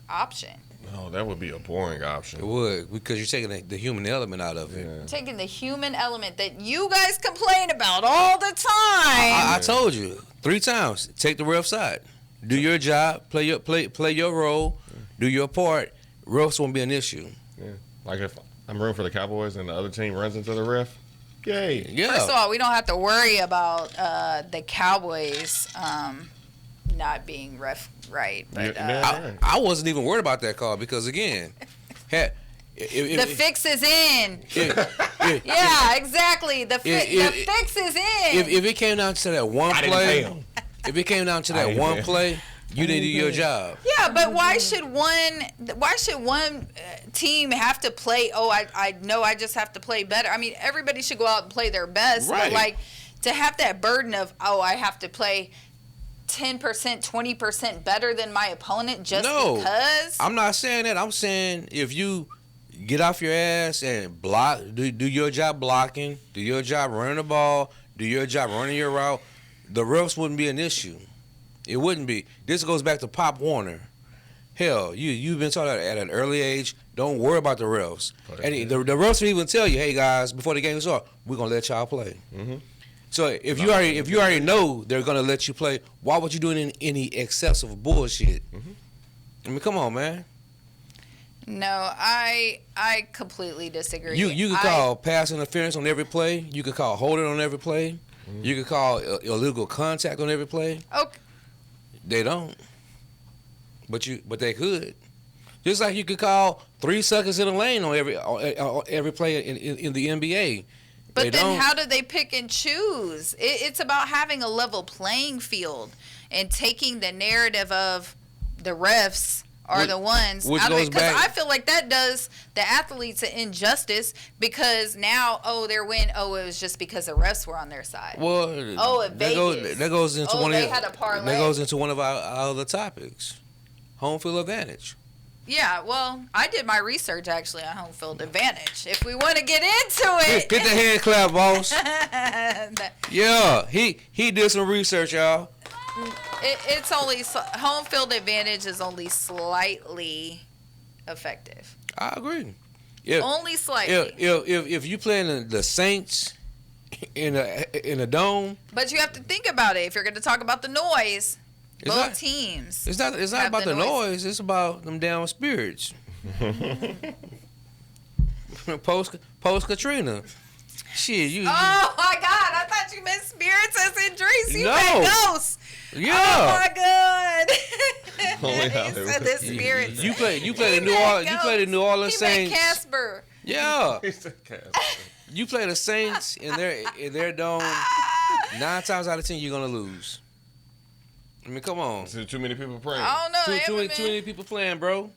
Speaker 1: option?
Speaker 3: No, that would be a boring option.
Speaker 4: It would, because you're taking the human element out of it.
Speaker 3: Yeah.
Speaker 1: Taking the human element that you guys complain about all the time.
Speaker 4: I told you 3 times. Take the ref side. Do your job. Play your role. Do your part. Refs won't be an issue.
Speaker 3: Yeah. Like if I'm rooting for the Cowboys and the other team runs into the ref, yay.
Speaker 4: Yeah.
Speaker 1: First of all, we don't have to worry about the Cowboys not being ref right. But
Speaker 4: I wasn't even worried about that call because, again,
Speaker 1: the fix is in. Yeah, exactly. The fix is in.
Speaker 4: If it came down to that one play, you didn't do your job.
Speaker 1: Yeah, but why should one team have to play? Oh, I know I just have to play better. I mean, everybody should go out and play their best.
Speaker 4: Right.
Speaker 1: But like to have that burden of, oh, I have to play 10%, 20% better than my opponent just because?
Speaker 4: I'm not saying that. I'm saying if you get off your ass and block, do your job blocking, do your job running the ball, do your job running your route, the refs wouldn't be an issue. It wouldn't be. This goes back to Pop Warner. Hell, you've been taught at an early age, don't worry about the refs. And the refs will even tell you, hey guys, before the game starts, we're gonna let y'all play.
Speaker 3: Mm-hmm.
Speaker 4: So if you already know they're gonna let you play, why would you do any excessive bullshit?
Speaker 3: Mm-hmm.
Speaker 4: I mean, come on, man.
Speaker 1: No, I completely disagree.
Speaker 4: You could call pass interference on every play. You could call holding on every play.
Speaker 3: Mm-hmm.
Speaker 4: You could call illegal contact on every play.
Speaker 1: Okay.
Speaker 4: They don't, but they could. Just like you could call 3 seconds in a lane on every play in the NBA.
Speaker 1: But then how do they pick and choose? It's about having a level playing field and taking the narrative of the refs are the ones out of it. Because I feel like that does the athletes an injustice because now, they win. Oh, it was just because the refs were on their side.
Speaker 4: Well,
Speaker 1: Vegas.
Speaker 4: That goes into
Speaker 1: they had a parlay.
Speaker 4: That goes into one of our other topics, home field advantage.
Speaker 1: Yeah, well, I did my research actually on home field advantage. If we want to get into it,
Speaker 4: Get the hand clap, boss. Yeah, he did some research, y'all.
Speaker 1: It's only home field advantage is only slightly effective.
Speaker 4: I agree.
Speaker 1: Only slightly.
Speaker 4: If you playing the Saints in a dome,
Speaker 1: but you have to think about it. If you're going to talk about the noise,
Speaker 4: It's
Speaker 1: Both
Speaker 4: not,
Speaker 1: teams.
Speaker 4: it's not
Speaker 1: have
Speaker 4: about the
Speaker 1: noise.
Speaker 4: noise. It's about them down spirits. Post Katrina. Shit, you.
Speaker 1: Oh my God! I thought you meant spirits as in drinks. You
Speaker 4: No.
Speaker 1: meant ghosts.
Speaker 4: Yeah.
Speaker 1: Oh my God!
Speaker 3: Only
Speaker 1: He
Speaker 3: Hollywood.
Speaker 1: said the spirits.
Speaker 4: You played
Speaker 1: He
Speaker 4: the New
Speaker 1: meant
Speaker 4: Orleans. You played the
Speaker 1: ghosts.
Speaker 4: New Orleans
Speaker 1: He meant
Speaker 4: Saints.
Speaker 1: Casper.
Speaker 4: Yeah.
Speaker 3: He's the cast.
Speaker 4: You play the Saints in their dome. 9 times out of 10, you're gonna lose. I mean, come on.
Speaker 3: So too many people praying.
Speaker 1: I don't know.
Speaker 4: Too many people playing, bro.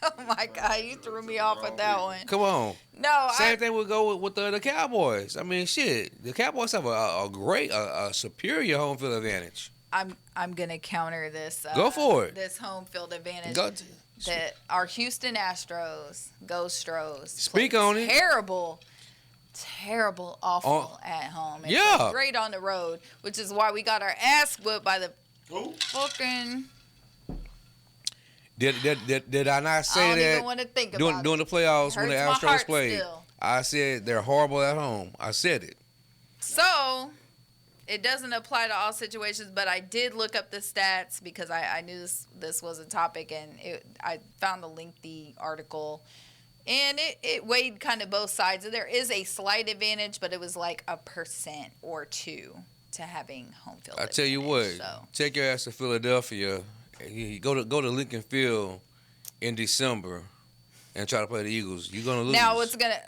Speaker 1: Oh my God! You threw me off with that one.
Speaker 4: Come on.
Speaker 1: No,
Speaker 4: Same thing would go with the Cowboys. I mean, shit. The Cowboys have a great, superior home field advantage.
Speaker 1: I'm gonna counter this.
Speaker 4: Go for it.
Speaker 1: This home field advantage.
Speaker 4: Go.
Speaker 1: That our Houston Astros, go Stros.
Speaker 4: Speak
Speaker 1: play
Speaker 4: on it.
Speaker 1: Terrible, awful at home. And
Speaker 4: Yeah.
Speaker 1: play great on the road, which is why we got our ass whipped by the
Speaker 5: Who?
Speaker 1: fucking.
Speaker 4: Did I not say
Speaker 1: I don't
Speaker 4: that
Speaker 1: even want to think about
Speaker 4: during
Speaker 1: it.
Speaker 4: the playoffs when the
Speaker 1: Hurts my
Speaker 4: Astros
Speaker 1: heart
Speaker 4: played?
Speaker 1: still.
Speaker 4: I said they're horrible at home. I said it.
Speaker 1: So, it doesn't apply to all situations, but I did look up the stats because I knew this was a topic, and I found a lengthy article, and it weighed kind of both sides. There is a slight advantage, but it was like 1% or 2 to having home field
Speaker 4: I tell you what,
Speaker 1: advantage, so.
Speaker 4: take your ass to Philadelphia. You go to Lincoln Field in December and try to play the Eagles. You're gonna lose.
Speaker 1: Now, what's gonna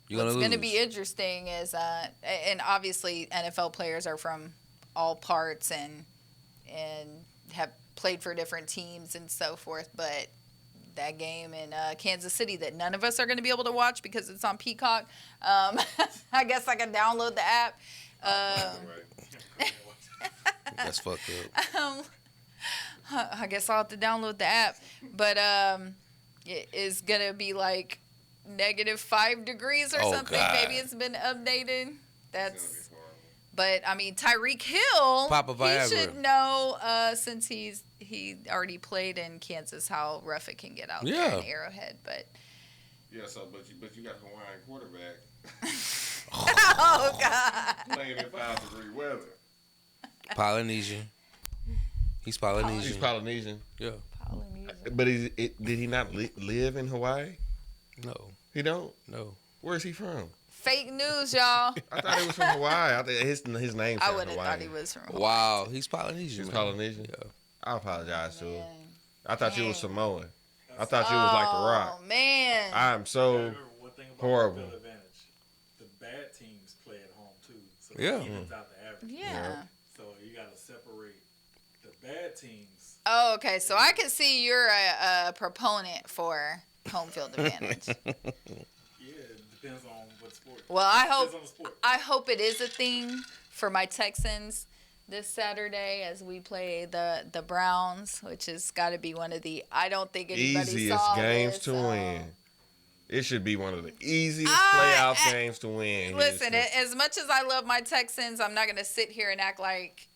Speaker 4: lose.
Speaker 1: be interesting is, and obviously NFL players are from all parts and have played for different teams and so forth, but that game in Kansas City that none of us are going to be able to watch because it's on Peacock. I guess I can download the app.
Speaker 4: That's fucked up.
Speaker 1: I guess I'll have to download the app, but it is going to be like -5 degrees or
Speaker 4: Oh,
Speaker 1: something.
Speaker 4: God.
Speaker 1: Maybe it's been updated. That's. But I mean, Tyreek Hill,
Speaker 4: Papa
Speaker 1: he
Speaker 4: Viagra.
Speaker 1: should know since he already played in Kansas how rough it can get out there in Arrowhead. But
Speaker 3: Yeah, so but you got a Hawaiian quarterback
Speaker 1: oh God,
Speaker 3: playing in 5-degree weather.
Speaker 4: Polynesian. He's Polynesian.
Speaker 3: He's Polynesian.
Speaker 4: Yeah.
Speaker 1: Polynesian.
Speaker 3: But did he not live in Hawaii?
Speaker 4: No.
Speaker 3: He don't.
Speaker 4: No.
Speaker 3: Where's he from?
Speaker 1: Fake news, y'all.
Speaker 3: I thought he was from Hawaii. I think his name.
Speaker 1: I
Speaker 3: sounded
Speaker 1: would have
Speaker 3: Hawaii.
Speaker 1: thought he was from.
Speaker 4: Wow. He's Polynesian.
Speaker 3: He's
Speaker 4: man.
Speaker 3: Polynesian.
Speaker 4: Yeah.
Speaker 3: I apologize to him.
Speaker 1: Man.
Speaker 3: I thought you was
Speaker 1: Dang.
Speaker 3: Samoan. I thought you was like The Rock.
Speaker 1: Oh man.
Speaker 3: I'm so
Speaker 5: Remember one thing about
Speaker 3: horrible.
Speaker 5: home field advantage. The bad teams play at home too, so
Speaker 4: Yeah.
Speaker 5: it evens out the average.
Speaker 1: Yeah.
Speaker 5: So you got to separate the bad teams.
Speaker 1: Oh, okay. So I can see you're a proponent for home field advantage.
Speaker 5: Yeah, it depends on what sport.
Speaker 1: Well, I
Speaker 5: Depends on the sport.
Speaker 1: hope it is a thing for my Texans this Saturday as we play the Browns, which has got to be one of the. I don't think anybody
Speaker 3: easiest
Speaker 1: saw
Speaker 3: games
Speaker 1: this,
Speaker 3: to win. It should be one of the easiest
Speaker 1: I-
Speaker 3: playoff games to win.
Speaker 1: Listen,
Speaker 3: Houston.
Speaker 1: as much as I love my Texans, I'm not going to sit here and act like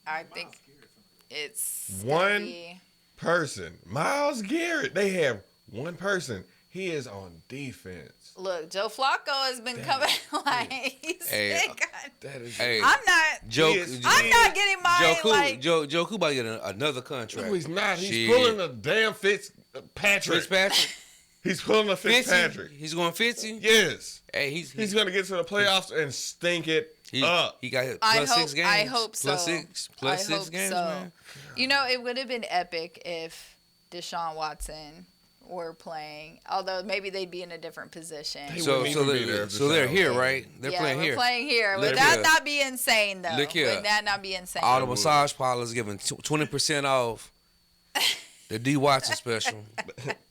Speaker 1: I think it's gonna
Speaker 3: One
Speaker 1: be-
Speaker 3: person, Myles Garrett. They have one person. He is on defense.
Speaker 1: Look, Joe Flacco has been coming like he's
Speaker 4: Hey,
Speaker 1: been kind-
Speaker 3: That is.
Speaker 4: Hey,
Speaker 1: I'm not.
Speaker 4: Joke.
Speaker 1: I'm not getting mine like.
Speaker 4: Joe Cool about to get another contract.
Speaker 3: No, he's not. He's
Speaker 4: Shit.
Speaker 3: pulling a damn Fitzpatrick.
Speaker 4: Fitzpatrick.
Speaker 3: He's pulling a Fitzpatrick.
Speaker 4: He's going Fitzy.
Speaker 3: Yes.
Speaker 4: Hey,
Speaker 3: He's going to get to the playoffs and stink it up.
Speaker 4: He got
Speaker 1: I
Speaker 4: plus
Speaker 1: hope.
Speaker 4: 6 games.
Speaker 1: I hope so.
Speaker 4: Plus
Speaker 1: I
Speaker 4: 6
Speaker 1: hope
Speaker 4: games,
Speaker 1: so.
Speaker 4: man.
Speaker 1: You know, it would have been epic if Deshaun Watson were playing. Although maybe they'd be in a different position.
Speaker 3: They
Speaker 4: So
Speaker 3: wouldn't even be there if
Speaker 4: they're
Speaker 3: Deshaun
Speaker 4: here,
Speaker 3: was
Speaker 4: right? They're
Speaker 1: yeah,
Speaker 4: playing
Speaker 1: we're
Speaker 4: here.
Speaker 1: playing here.
Speaker 4: Look
Speaker 1: Would that
Speaker 4: here.
Speaker 1: not be insane, though?
Speaker 4: Look here.
Speaker 1: Would that not be insane?
Speaker 4: All the massage parlors giving 20% off the D Watson special.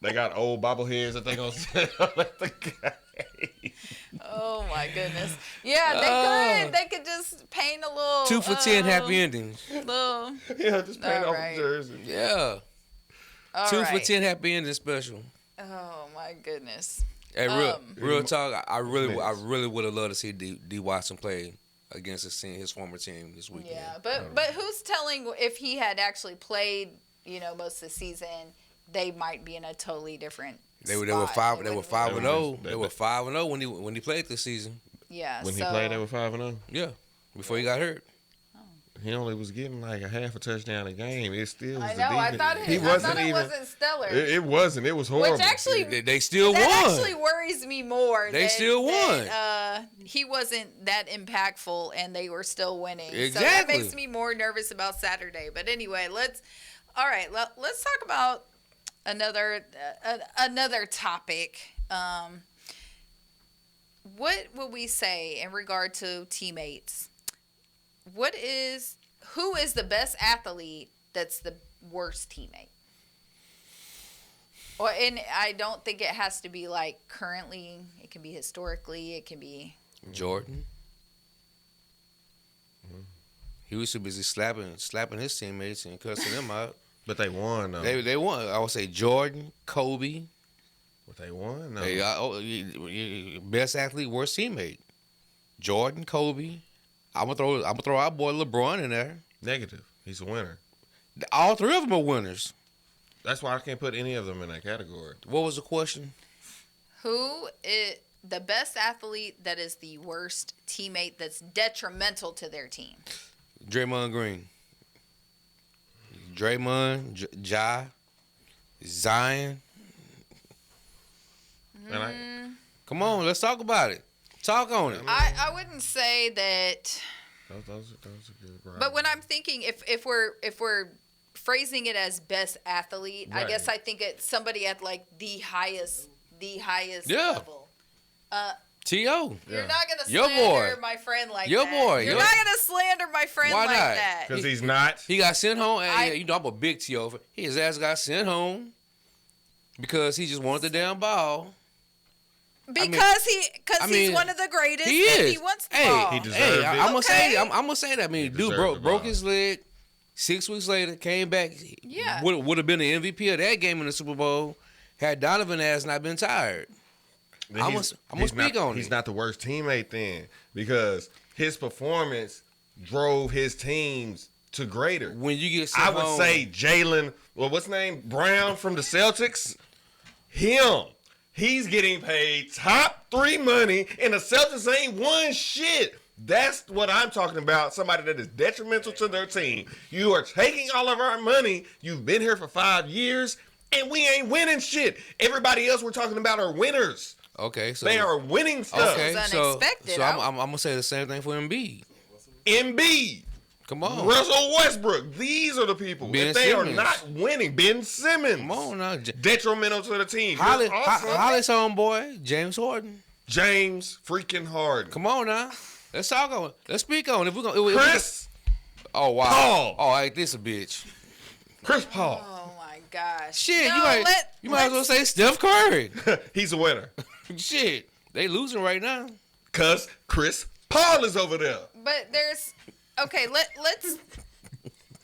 Speaker 3: They got old bobbleheads that they going to sell at the game.
Speaker 1: Oh my goodness. Yeah, they could. They could just paint a little
Speaker 4: 2 for 10 happy endings.
Speaker 1: Little.
Speaker 3: Yeah, just paint
Speaker 1: All
Speaker 3: off
Speaker 1: right.
Speaker 3: the jersey.
Speaker 4: Yeah.
Speaker 1: All
Speaker 4: 2
Speaker 1: right.
Speaker 4: for 10 happy ending special.
Speaker 1: Oh my goodness.
Speaker 4: Hey, real talk. I really
Speaker 3: Mess.
Speaker 4: would have loved to see D Watson play against his former team this weekend.
Speaker 1: Yeah, but who's telling if he had actually played, most of the season, they might be in a totally different.
Speaker 4: They were
Speaker 1: spot.
Speaker 4: 5
Speaker 1: They
Speaker 4: and
Speaker 1: wouldn't
Speaker 4: 0.
Speaker 3: They
Speaker 4: They were 5 and 0 when he played this season.
Speaker 1: be- Yeah.
Speaker 3: When
Speaker 1: so,
Speaker 3: he played, they were 5-0.
Speaker 4: Yeah, before he got hurt.
Speaker 3: he only was getting like a half a touchdown a game. It still was
Speaker 1: I
Speaker 3: the
Speaker 1: know. I
Speaker 3: defense.
Speaker 1: thought
Speaker 3: he wasn't
Speaker 1: it
Speaker 3: even.
Speaker 1: wasn't stellar.
Speaker 3: It wasn't. It was horrible.
Speaker 1: Which actually,
Speaker 4: They still
Speaker 1: that
Speaker 4: won.
Speaker 1: actually worries me more.
Speaker 4: They
Speaker 1: that,
Speaker 4: still won.
Speaker 1: That, he wasn't that impactful, and they were still winning. So that
Speaker 4: Exactly.
Speaker 1: makes me more nervous about Saturday. But anyway, let's talk about another topic. What would we say in regard to teammates? Who is the best athlete that's the worst teammate? And I don't think it has to be like currently. It can be historically. It can be
Speaker 4: Jordan. He was too busy slapping his teammates and cussing them out.
Speaker 3: But they won though.
Speaker 4: They won. I would say Jordan, Kobe.
Speaker 3: But they won though.
Speaker 4: Best athlete, worst teammate. Jordan, Kobe. I'm gonna throw our boy LeBron in there.
Speaker 3: Negative. He's a winner.
Speaker 4: All three of them are winners.
Speaker 3: That's why I can't put any of them in that category.
Speaker 4: What was the question?
Speaker 1: who is the best athlete that is the worst teammate that's detrimental to their team.
Speaker 4: Draymond Green. Ja, Zion. Come on, let's talk about it. Talk on it.
Speaker 1: I wouldn't say that.
Speaker 3: Those are good. Right.
Speaker 1: But when I'm thinking, if we're phrasing it as best athlete, I
Speaker 3: Right.
Speaker 1: guess I think it's somebody at like the highest
Speaker 4: Yeah.
Speaker 1: level.
Speaker 4: T.O.
Speaker 1: You're not gonna
Speaker 4: Your
Speaker 1: slander
Speaker 4: boy.
Speaker 1: my friend like
Speaker 4: Your
Speaker 1: that.
Speaker 4: boy.
Speaker 1: You're
Speaker 4: Your-
Speaker 1: not gonna slander my friend
Speaker 4: Why
Speaker 1: like
Speaker 4: not?
Speaker 1: that.
Speaker 3: Because he's not.
Speaker 4: He got sent home.
Speaker 1: I-
Speaker 4: And, I'm a big T.O. His ass got sent home because he just wanted the damn ball.
Speaker 1: Because he's one of the greatest.
Speaker 4: He
Speaker 1: and
Speaker 4: is.
Speaker 1: He wants the
Speaker 4: Hey,
Speaker 1: ball.
Speaker 3: he deserved
Speaker 4: Hey,
Speaker 3: it.
Speaker 4: I'm gonna say
Speaker 1: Okay.
Speaker 4: I'm gonna say that. I mean, dude
Speaker 3: deserved the
Speaker 4: broke
Speaker 3: ball.
Speaker 4: his leg. 6 weeks later, came back.
Speaker 1: Yeah.
Speaker 4: Would have been the MVP of that game in the Super Bowl had Donovan ass not been tired.
Speaker 3: Then
Speaker 4: I'm
Speaker 3: he's-
Speaker 4: gonna
Speaker 3: he's
Speaker 4: speak
Speaker 3: not-
Speaker 4: on
Speaker 3: He's
Speaker 4: it.
Speaker 3: not the worst teammate then, because his performance drove his teams to greater.
Speaker 4: When you get sent
Speaker 3: I would
Speaker 4: home,
Speaker 3: say Jalen, what's his name? Brown from the Celtics. Him. He's getting paid top 3 money, and the Celtics ain't won shit. That's what I'm talking about. Somebody that is detrimental to their team. You are taking all of our money. You've been here for 5 years, and we ain't winning shit. Everybody else we're talking about are winners.
Speaker 4: okay, so
Speaker 3: They are winning stuff.
Speaker 4: okay,
Speaker 1: It was
Speaker 4: so
Speaker 1: unexpected.
Speaker 4: I'm gonna say the same thing for Embiid.
Speaker 3: Embiid,
Speaker 4: Come on,
Speaker 3: Russell Westbrook. These are the people.
Speaker 4: Ben
Speaker 3: if they
Speaker 4: Simmons.
Speaker 3: are not winning, Ben Simmons.
Speaker 4: come on now.
Speaker 3: Detrimental to the team.
Speaker 4: Holly's
Speaker 3: Also,
Speaker 4: homeboy, James Harden.
Speaker 3: James freaking Harden.
Speaker 4: Come on now. Let's talk on it. Let's speak on it. If we're gonna,
Speaker 3: Chris
Speaker 4: oh wow.
Speaker 3: Paul.
Speaker 4: Oh, I this a bitch.
Speaker 3: Paul.
Speaker 1: Oh my gosh.
Speaker 4: Shit,
Speaker 1: No,
Speaker 4: you might as well say Steph Curry.
Speaker 3: He's a winner.
Speaker 4: Shit, they losing right now.
Speaker 3: Cause Chris Paul is over there.
Speaker 1: But there's okay.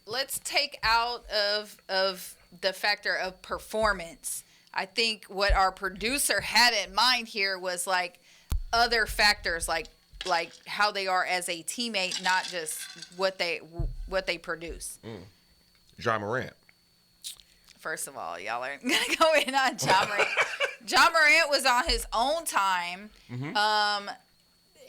Speaker 1: Let's take out of the factor of performance. I think what our producer had in mind here was like other factors, like how they are as a teammate, not just what they produce.
Speaker 3: Ja Morant.
Speaker 1: First of all, y'all are gonna go in on Ja Morant. Ja Morant was on his own time.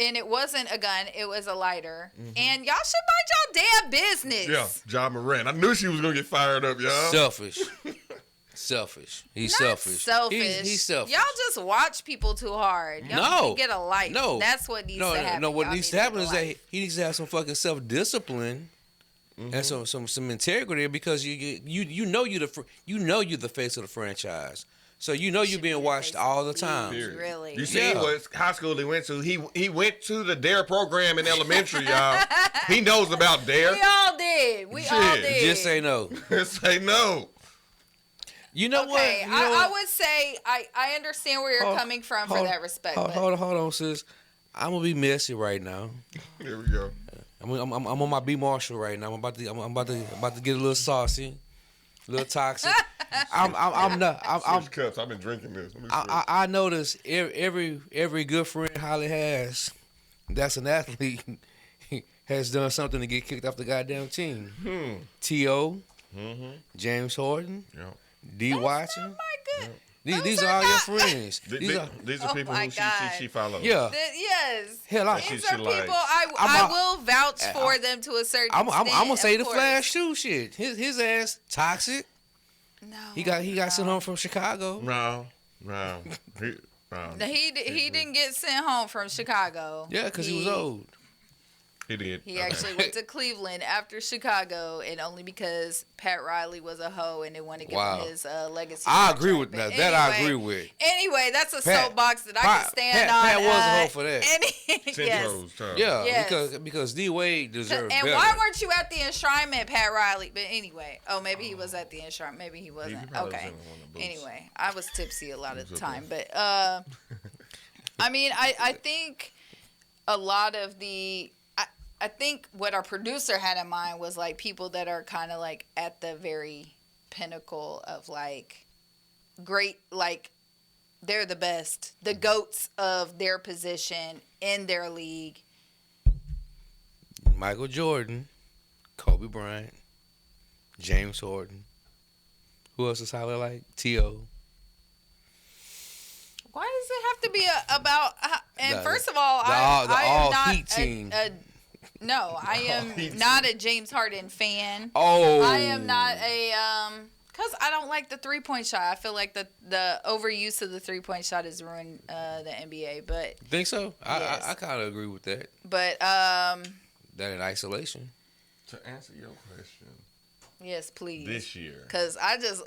Speaker 1: And it wasn't a gun, it was a lighter. And y'all should mind y'all damn business.
Speaker 3: Yeah, Ja Morant. I knew she was gonna get fired up, y'all.
Speaker 4: Selfish. Selfish. He's
Speaker 1: Not
Speaker 4: selfish.
Speaker 1: selfish.
Speaker 4: He's selfish.
Speaker 1: Y'all just watch people too hard. Y'all
Speaker 4: No.
Speaker 1: need to get a life.
Speaker 4: No.
Speaker 1: That's what needs to happen.
Speaker 4: No, what
Speaker 1: Y'all
Speaker 4: needs
Speaker 1: need
Speaker 4: to happen
Speaker 1: get
Speaker 4: is
Speaker 1: a
Speaker 4: that
Speaker 1: life.
Speaker 4: he needs to have some fucking self-discipline and some integrity, because you know you're the face of the franchise. So you know you're
Speaker 1: Should be
Speaker 4: being
Speaker 1: the
Speaker 4: watched
Speaker 1: face of
Speaker 4: all
Speaker 1: the
Speaker 4: the time.
Speaker 1: league. Really?
Speaker 3: You see
Speaker 4: Yeah.
Speaker 3: what high school he went to? He went to the DARE program in elementary, y'all. He knows about DARE.
Speaker 1: We all did. We all
Speaker 3: Shit.
Speaker 1: did.
Speaker 4: Just say no.
Speaker 3: Say no.
Speaker 4: You know what?
Speaker 1: Okay,
Speaker 4: You know
Speaker 1: I
Speaker 4: what?
Speaker 1: would say I understand where you're
Speaker 4: Hold-
Speaker 1: coming from for
Speaker 4: hold-
Speaker 1: that respect.
Speaker 4: Hold,
Speaker 1: but
Speaker 4: hold on, sis. I'm gonna be messy right now.
Speaker 3: Here we go.
Speaker 4: I'm on my B Marshall right now. I'm about to get a little saucy, a little toxic. I'm
Speaker 3: Switch cups. I've been drinking this. Let me
Speaker 4: I notice every good friend Holly has, that's an athlete, has done something to get kicked off the goddamn team. T.O., James Harden,
Speaker 3: Yeah.
Speaker 4: D. Watson,
Speaker 1: my good.
Speaker 4: These are all your friends.
Speaker 3: These are
Speaker 1: Oh
Speaker 3: people
Speaker 1: my
Speaker 3: who
Speaker 1: God.
Speaker 3: she follows.
Speaker 4: Yeah.
Speaker 1: Yes.
Speaker 4: Hell,
Speaker 1: These
Speaker 3: she
Speaker 1: are people
Speaker 3: likes.
Speaker 1: I will vouch for them to a certain
Speaker 4: I'm
Speaker 1: extent.
Speaker 4: gonna say
Speaker 1: of
Speaker 4: the
Speaker 1: course.
Speaker 4: Flash too. Shit, his ass toxic.
Speaker 1: No.
Speaker 4: He got sent home from Chicago.
Speaker 3: No.
Speaker 1: He didn't get sent home from Chicago.
Speaker 4: Yeah, because he was old.
Speaker 3: He did.
Speaker 1: He actually went to Cleveland after Chicago, and only because Pat Riley was a hoe and they wanted to give
Speaker 4: Wow.
Speaker 1: him his legacy.
Speaker 4: I agree
Speaker 1: contract.
Speaker 4: with
Speaker 1: But
Speaker 4: that. I
Speaker 1: anyway-
Speaker 4: agree with.
Speaker 1: Anyway, that's a
Speaker 4: Pat-
Speaker 1: soapbox that I
Speaker 4: Pat-
Speaker 1: can stand
Speaker 4: Pat-
Speaker 1: on.
Speaker 4: Pat was a hoe for that.
Speaker 1: Yes.
Speaker 4: Yeah,
Speaker 1: Yes.
Speaker 4: because D Wade deserved
Speaker 1: And
Speaker 4: better.
Speaker 1: why weren't you at the enshrinement, Pat Riley? But anyway, maybe he was at the enshrinement. Maybe he wasn't.
Speaker 3: probably
Speaker 1: Okay.
Speaker 3: was in one of the booths.
Speaker 1: Anyway, I was tipsy a lot of the
Speaker 3: was
Speaker 1: time,
Speaker 3: okay.
Speaker 1: but I mean, I think a lot of I think what our producer had in mind was like people that are kind of like at the very pinnacle of like great, like they're the best, the GOATs of their position in their league.
Speaker 4: Michael Jordan, Kobe Bryant, James Harden. Who else is highly like? T.O.
Speaker 1: Why does it have to be about? And
Speaker 4: The-
Speaker 1: first of all,
Speaker 4: the
Speaker 1: I am
Speaker 4: all
Speaker 1: not
Speaker 4: Heat team.
Speaker 1: no, I am not a James Harden fan.
Speaker 4: Oh.
Speaker 1: I am not a because I don't like the 3-point shot. I feel like the overuse of the 3-point shot has ruined the NBA. But
Speaker 4: Think so?
Speaker 1: Yes.
Speaker 4: I kind of agree with that.
Speaker 1: that
Speaker 4: That in isolation.
Speaker 3: To answer your question,
Speaker 1: yes, please.
Speaker 3: this year,
Speaker 1: Because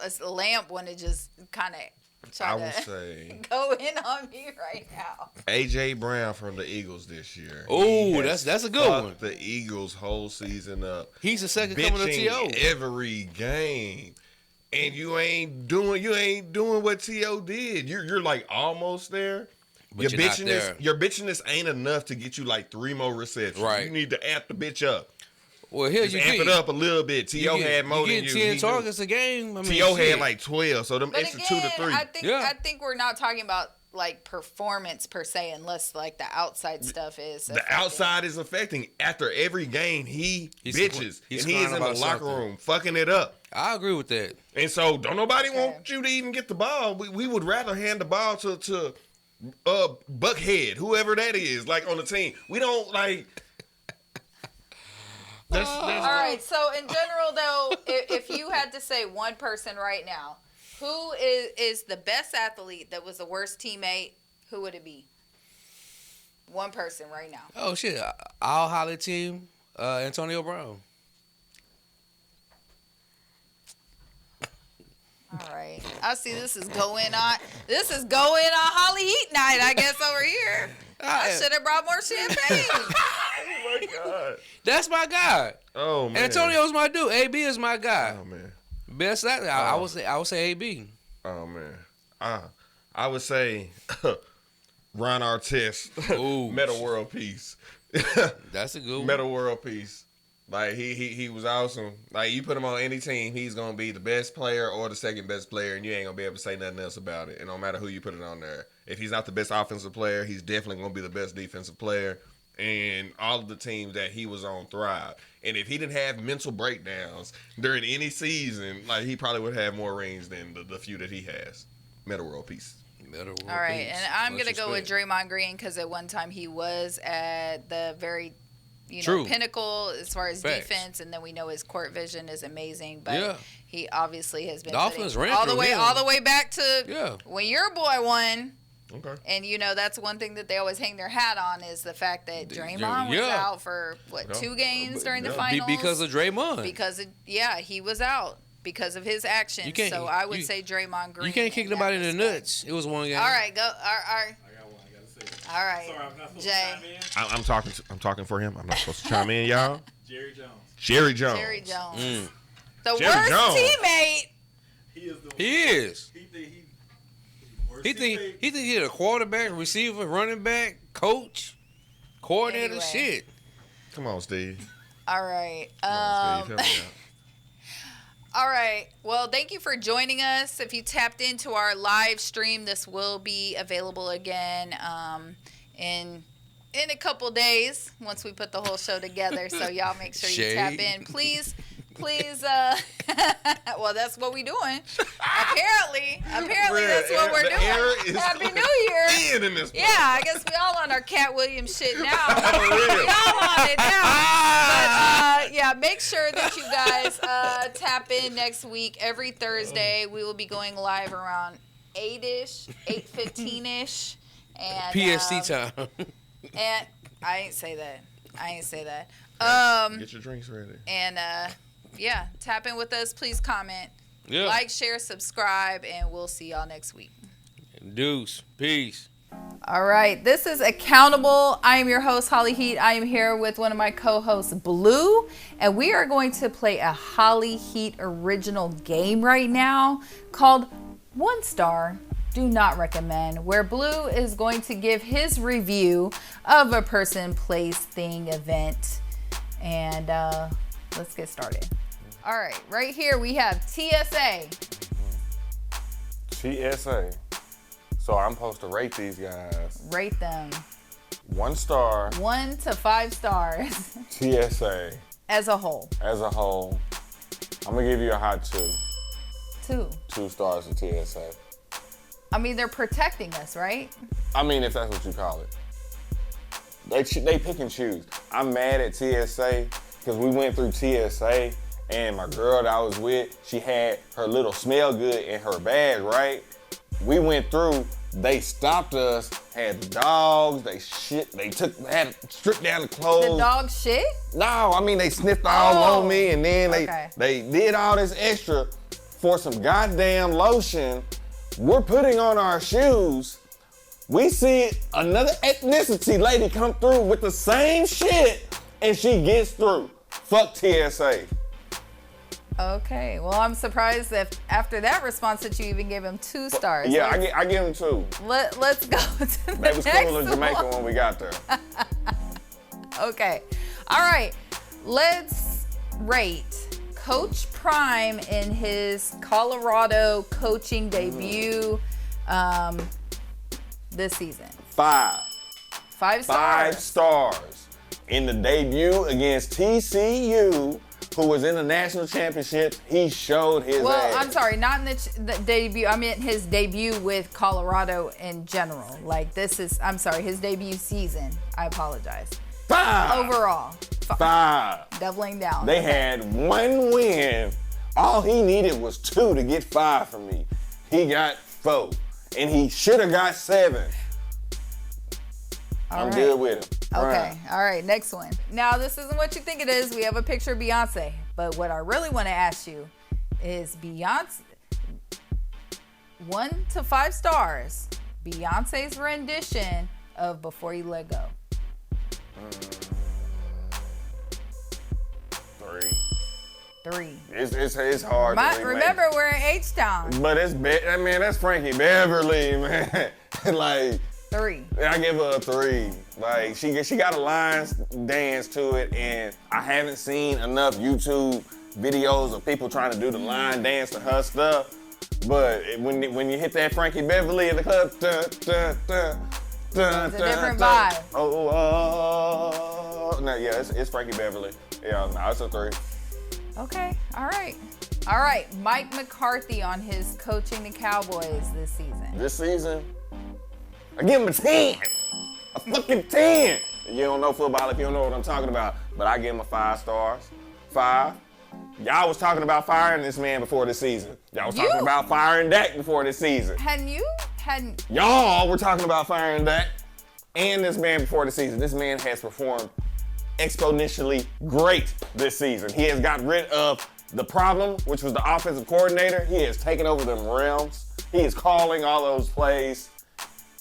Speaker 1: it's a lamp want to just kind of try
Speaker 3: I would
Speaker 1: to
Speaker 3: say
Speaker 1: go in on me right now.
Speaker 3: AJ Brown from the Eagles this year.
Speaker 4: Ooh,
Speaker 3: He has
Speaker 4: that's a good one.
Speaker 3: fucked the Eagles whole season up.
Speaker 4: He's the second coming of T.O.
Speaker 3: Bitching every game. And you ain't doing what T.O. did. You're like almost there.
Speaker 4: But you're not there.
Speaker 3: Your bitchiness ain't enough to get you like 3 more receptions.
Speaker 4: Right.
Speaker 3: You need to amp the bitch up.
Speaker 4: Well, here
Speaker 3: Just
Speaker 4: you
Speaker 3: amp
Speaker 4: get
Speaker 3: it up a little bit. T.O. had more than you.
Speaker 4: 10
Speaker 3: He
Speaker 4: targets a game. I mean,
Speaker 3: T.O. had
Speaker 4: shit.
Speaker 3: like 12, so them
Speaker 1: But
Speaker 3: extra
Speaker 1: again,
Speaker 3: 2 to 3.
Speaker 1: I think we're not talking about like performance per se, unless like the outside stuff is.
Speaker 3: The outside is affecting. After every game,
Speaker 4: He's
Speaker 3: bitches.
Speaker 4: he's
Speaker 3: and he is
Speaker 4: crying
Speaker 3: in the
Speaker 4: about
Speaker 3: locker
Speaker 4: something.
Speaker 3: room fucking it up.
Speaker 4: I agree with that.
Speaker 3: And so don't nobody
Speaker 1: Okay.
Speaker 3: want you to even get the ball. We would rather hand the ball to Buckhead, whoever that is, like on the team. We don't like. That's
Speaker 1: All right. So in general, though, if you had to say one person right now, who is the best athlete that was the worst teammate? Who would it be? One person right now.
Speaker 4: Oh shit! Our Holly team, Antonio Brown.
Speaker 1: All right. I see this is going on. This is going on Holly Heat night, I guess, over here. I should have brought more champagne.
Speaker 3: Oh my god.
Speaker 4: That's my guy.
Speaker 3: Oh man.
Speaker 4: Antonio's my dude. AB is my guy.
Speaker 3: Oh man.
Speaker 4: Best athlete. I would say AB.
Speaker 3: Oh man. I would say Ron Artest.
Speaker 4: Ooh.
Speaker 3: Meta World Peace.
Speaker 4: That's a good one.
Speaker 3: Meta World Peace. Like he was awesome. Like you put him on any team, he's gonna be the best player or the second best player, and you ain't gonna be able to say nothing else about it. And no matter who you put it on there, if he's not the best offensive player, he's definitely gonna be the best defensive player. And all of the teams that he was on thrive. And if he didn't have mental breakdowns during any season, like he probably would have more rings than the few that he has. Meta World Peace.
Speaker 4: Meta World
Speaker 1: All right.
Speaker 4: Peace.
Speaker 1: And I'm
Speaker 4: Much
Speaker 1: going to go with
Speaker 4: respect.
Speaker 1: Draymond Green because at one time he was at the very
Speaker 4: True.
Speaker 1: pinnacle as far as
Speaker 4: Facts.
Speaker 1: defense, and then we know his court vision is amazing. But
Speaker 4: Yeah.
Speaker 1: he obviously has been
Speaker 4: Dolphins
Speaker 1: putting
Speaker 4: ran
Speaker 1: all the
Speaker 4: through
Speaker 1: way
Speaker 4: him.
Speaker 1: all the way back to
Speaker 4: Yeah.
Speaker 1: when your boy won.
Speaker 3: Okay.
Speaker 1: And that's one thing that they always hang their hat on is the fact that Draymond was
Speaker 4: Yeah.
Speaker 1: out for
Speaker 3: Yeah.
Speaker 1: 2 games during the
Speaker 3: Yeah.
Speaker 1: finals
Speaker 4: Because of Draymond.
Speaker 1: because he was out because of his actions.
Speaker 4: You can't-
Speaker 1: So I would
Speaker 4: you-
Speaker 1: say Draymond Green.
Speaker 4: You can't kick
Speaker 1: in that
Speaker 4: nobody in the
Speaker 1: respect.
Speaker 4: nuts. It was one game.
Speaker 1: All right, go. All right.
Speaker 5: I got one. I gotta say it.
Speaker 1: All right.
Speaker 5: Sorry, I'm not supposed
Speaker 1: Jay.
Speaker 5: to chime in.
Speaker 3: I'm talking for him. I'm not supposed to chime in, y'all.
Speaker 5: Jerry Jones.
Speaker 3: Jerry Jones.
Speaker 1: Jerry Jones.
Speaker 4: Mm.
Speaker 1: The
Speaker 3: Jerry
Speaker 1: worst
Speaker 3: Jones.
Speaker 1: teammate.
Speaker 5: He is the.
Speaker 4: He is.
Speaker 5: Worst
Speaker 4: He think
Speaker 5: teammate.
Speaker 4: he's a quarterback, receiver, running back, coach, coordinator,
Speaker 1: Anyway.
Speaker 4: shit.
Speaker 3: Come on, Steve.
Speaker 1: All right.
Speaker 3: Come on, Steve. Help me out.
Speaker 1: All right. Well, thank you for joining us. If you tapped into our live stream, this will be available again in a couple days once we put the whole show together. So y'all make sure you tap
Speaker 4: Shade.
Speaker 1: in. Please please, well, that's what we doing. Apparently that's what we're doing. Happy New Year.
Speaker 3: In this
Speaker 1: Yeah, I guess we all on our Cat Williams shit now. We all on it now. But yeah, make sure that you guys tap in next week. Every Thursday, we will be going live around 8-ish, 8:15-ish. And
Speaker 4: PST time.
Speaker 1: And I ain't say that.
Speaker 3: Get your drinks ready.
Speaker 1: And yeah, tap in with us. Please comment,
Speaker 4: Yeah.
Speaker 1: like, share, subscribe, and we'll see y'all next week.
Speaker 4: Deuce. Peace.
Speaker 1: All right, this is Accountable. I am your host, Holly Heat. I am here with one of my co-hosts, Blue, and we are going to play a Holly Heat original game right now called One Star, Do Not Recommend, where Blue is going to give his review of a person, place, thing, event, and let's get started. All right, right here we have TSA.
Speaker 6: TSA. So I'm supposed to rate these guys.
Speaker 1: Rate them
Speaker 6: 1 star.
Speaker 1: 1 to 5 stars
Speaker 6: TSA
Speaker 1: as a whole.
Speaker 6: as a whole. I'm gonna give you a hot 2.
Speaker 1: 2.
Speaker 6: 2 stars to TSA.
Speaker 1: I mean, they're protecting us, right?
Speaker 6: I mean, if that's what you call it. They pick and choose. I'm mad at TSA because we went through TSA and my girl that I was with, she had her little smell good in her bag, right? We went through, they stopped us, had the dogs, they had stripped down the clothes.
Speaker 1: The dog shit?
Speaker 6: No, I mean they sniffed all on me and then
Speaker 1: Okay.
Speaker 6: they did all this extra for some goddamn lotion. We're putting on our shoes. We see another ethnicity lady come through with the same shit and she gets through. Fuck TSA.
Speaker 1: Okay, well, I'm surprised that after that response that you even gave him 2 stars.
Speaker 6: Yeah, I give them 2.
Speaker 1: Let's go to the
Speaker 6: They was
Speaker 1: next
Speaker 6: cool in Jamaica
Speaker 1: one.
Speaker 6: when we got there.
Speaker 1: Okay, all right, let's rate Coach Prime in his Colorado coaching debut this season.
Speaker 6: 5.
Speaker 1: 5 stars.
Speaker 6: 5 stars. In the debut against TCU, who was in the national championship, he showed his
Speaker 1: Well,
Speaker 6: ass.
Speaker 1: I'm sorry, not in the debut. I meant his debut with Colorado in general. Like I'm sorry, his debut season. I apologize.
Speaker 6: 5.
Speaker 1: Overall,
Speaker 6: 5.
Speaker 1: doubling down.
Speaker 6: They had 1 win. All he needed was 2 to get 5 from me. He got 4. And he should have got 7.
Speaker 1: All
Speaker 6: I'm
Speaker 1: right.
Speaker 6: good with him.
Speaker 1: Okay, all right, next one. Now, this isn't what you think it is. We have a picture of Beyonce. But what I really want to ask you is Beyonce, 1 to 5 stars, Beyonce's rendition of Before You Let Go. 3.
Speaker 6: It's hard to remake.
Speaker 1: Remember, we're in H-Town.
Speaker 6: But that's Frankie Beverly, man. Like,
Speaker 1: 3.
Speaker 6: I give her a 3. Like she got a line dance to it, and I haven't seen enough YouTube videos of people trying to do the line dance to her stuff. But when you hit that Frankie Beverly in the club, dun, dun, dun, dun,
Speaker 1: It's a
Speaker 6: dun,
Speaker 1: different
Speaker 6: dun.
Speaker 1: vibe.
Speaker 6: No, yeah, it's Frankie Beverly. Yeah, no, it's a 3.
Speaker 1: Okay, all right. All right, Mike McCarthy on his coaching the Cowboys this season.
Speaker 6: This season, I give him a 10. A fucking 10. You don't know football if you don't know what I'm talking about. But I give him a 5 stars. 5. Y'all was talking about firing this man before this season. Y'all was talking about firing Dak before this season.
Speaker 1: Hadn't
Speaker 6: Y'all were talking about firing Dak and this man before the season. This man has performed exponentially great this season. He has got rid of the problem, which was the offensive coordinator. He has taken over them realms. He is calling all those plays.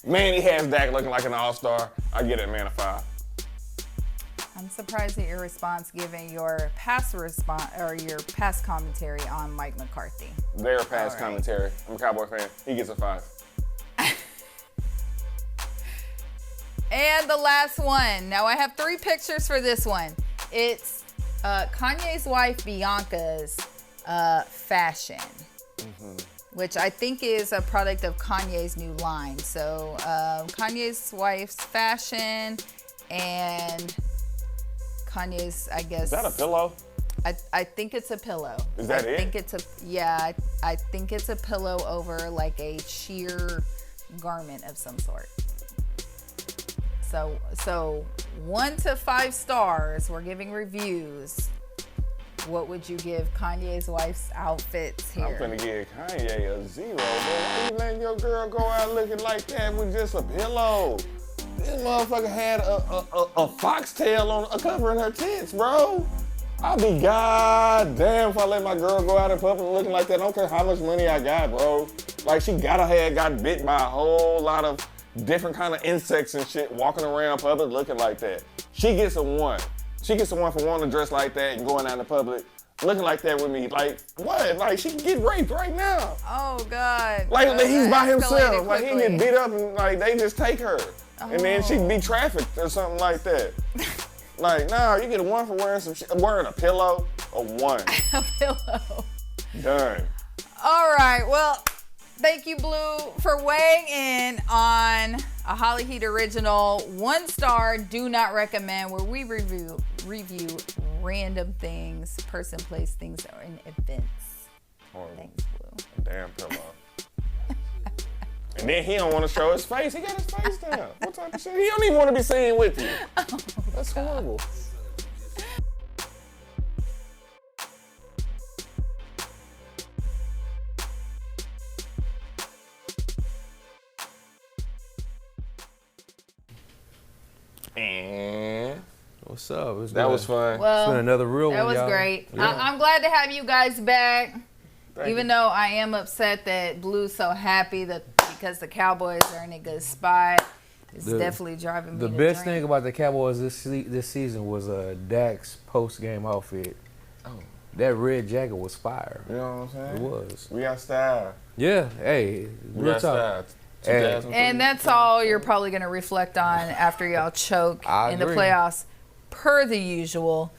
Speaker 6: Man, he has Dak looking like an all-star. I get it, man, a 5.
Speaker 1: I'm surprised at your response given your past response or your past commentary on Mike McCarthy.
Speaker 6: Their past
Speaker 1: All right.
Speaker 6: commentary. I'm a Cowboy fan. He gets a 5.
Speaker 1: And the last one. Now I have 3 pictures for this one. It's Kanye's wife Bianca's fashion, which I think is a product of Kanye's new line. So Kanye's wife's fashion and Kanye's, I guess.
Speaker 6: Is that a pillow?
Speaker 1: I think it's a pillow.
Speaker 6: Is that it?
Speaker 1: I think it's I think it's a pillow over like a sheer garment of some sort. So 1 to 5 stars. We're giving reviews. What would you give Kanye's wife's outfits here?
Speaker 6: I'm finna give Kanye a 0, bro. Why you letting your girl go out looking like that with just a pillow? This motherfucker had a foxtail on covering her tits, bro. I'll be goddamn if I let my girl go out in public looking like that. I don't care how much money I got, bro. Like, she got bit by a whole lot of different kind of insects and shit walking around public looking like that. She gets a 1. She gets a 1 for wanting to dress like that and going out in public looking like that with me. Like, what? Like, she can get raped right now.
Speaker 1: Oh, God.
Speaker 6: Like, he's by
Speaker 1: That
Speaker 6: himself.
Speaker 1: escalated
Speaker 6: Like, he
Speaker 1: quickly.
Speaker 6: get beat up and, like, they just take her. And then she'd be trafficked or something like that. Like, nah, you get a 1 for wearing a pillow, a 1.
Speaker 1: A pillow.
Speaker 6: Done.
Speaker 1: All right. Well, thank you, Blue, for weighing in on a Holly Heat original. 1 star, do not recommend, where we review random things, person, place, things, or in events.
Speaker 6: Horrible.
Speaker 1: Thanks, Blue.
Speaker 6: Damn pillow. And then he don't want to show his face. He got his face down. What type of shit? He don't even want to be seen with you. That's horrible. And
Speaker 4: What's up? It's
Speaker 6: that
Speaker 4: good.
Speaker 6: was fun.
Speaker 4: It's been
Speaker 1: Well,
Speaker 4: another real
Speaker 1: that
Speaker 4: one,
Speaker 1: was
Speaker 4: y'all.
Speaker 1: great.
Speaker 4: Yeah.
Speaker 1: I'm glad to have you guys back.
Speaker 6: Thank
Speaker 1: Even
Speaker 6: you.
Speaker 1: though I am upset that Blue's so happy that because the Cowboys are in a good spot, it's definitely driving me
Speaker 4: The
Speaker 1: to
Speaker 4: best
Speaker 1: drink.
Speaker 4: thing about the Cowboys this season was Dak's post-game outfit.
Speaker 6: Oh.
Speaker 4: That red jacket was fire.
Speaker 6: You know what I'm
Speaker 4: It
Speaker 6: saying?
Speaker 4: was.
Speaker 6: We got style.
Speaker 4: Yeah, hey,
Speaker 6: We
Speaker 4: real
Speaker 6: got
Speaker 4: talk.
Speaker 6: style.
Speaker 4: And-
Speaker 6: 2003.
Speaker 1: And that's all you're probably going to reflect on after y'all choke
Speaker 4: I
Speaker 1: in the
Speaker 4: agree.
Speaker 1: playoffs, per the usual.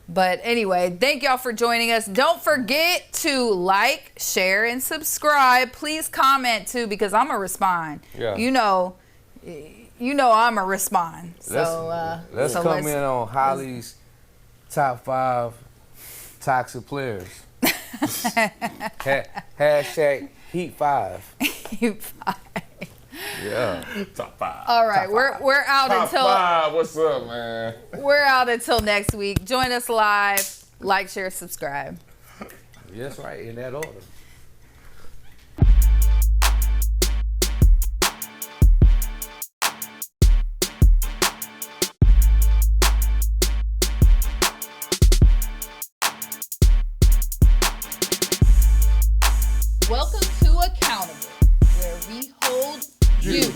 Speaker 1: But anyway, thank y'all for joining us. Don't forget to like, share, and subscribe. Please comment too, because I'm gonna respond.
Speaker 4: Yeah.
Speaker 1: You know I'm gonna respond. So
Speaker 4: Let's
Speaker 1: so
Speaker 4: come in on Holly's top 5 toxic players. Hashtag Heat 5. Yeah.
Speaker 6: Top 5.
Speaker 1: All right, we're out
Speaker 6: Top
Speaker 1: until
Speaker 6: 5. What's up, man?
Speaker 1: we're out until next week. Join us live. Like, share, subscribe.
Speaker 4: Yes, right, in that order.
Speaker 1: Welcome to Accountable, where we hold you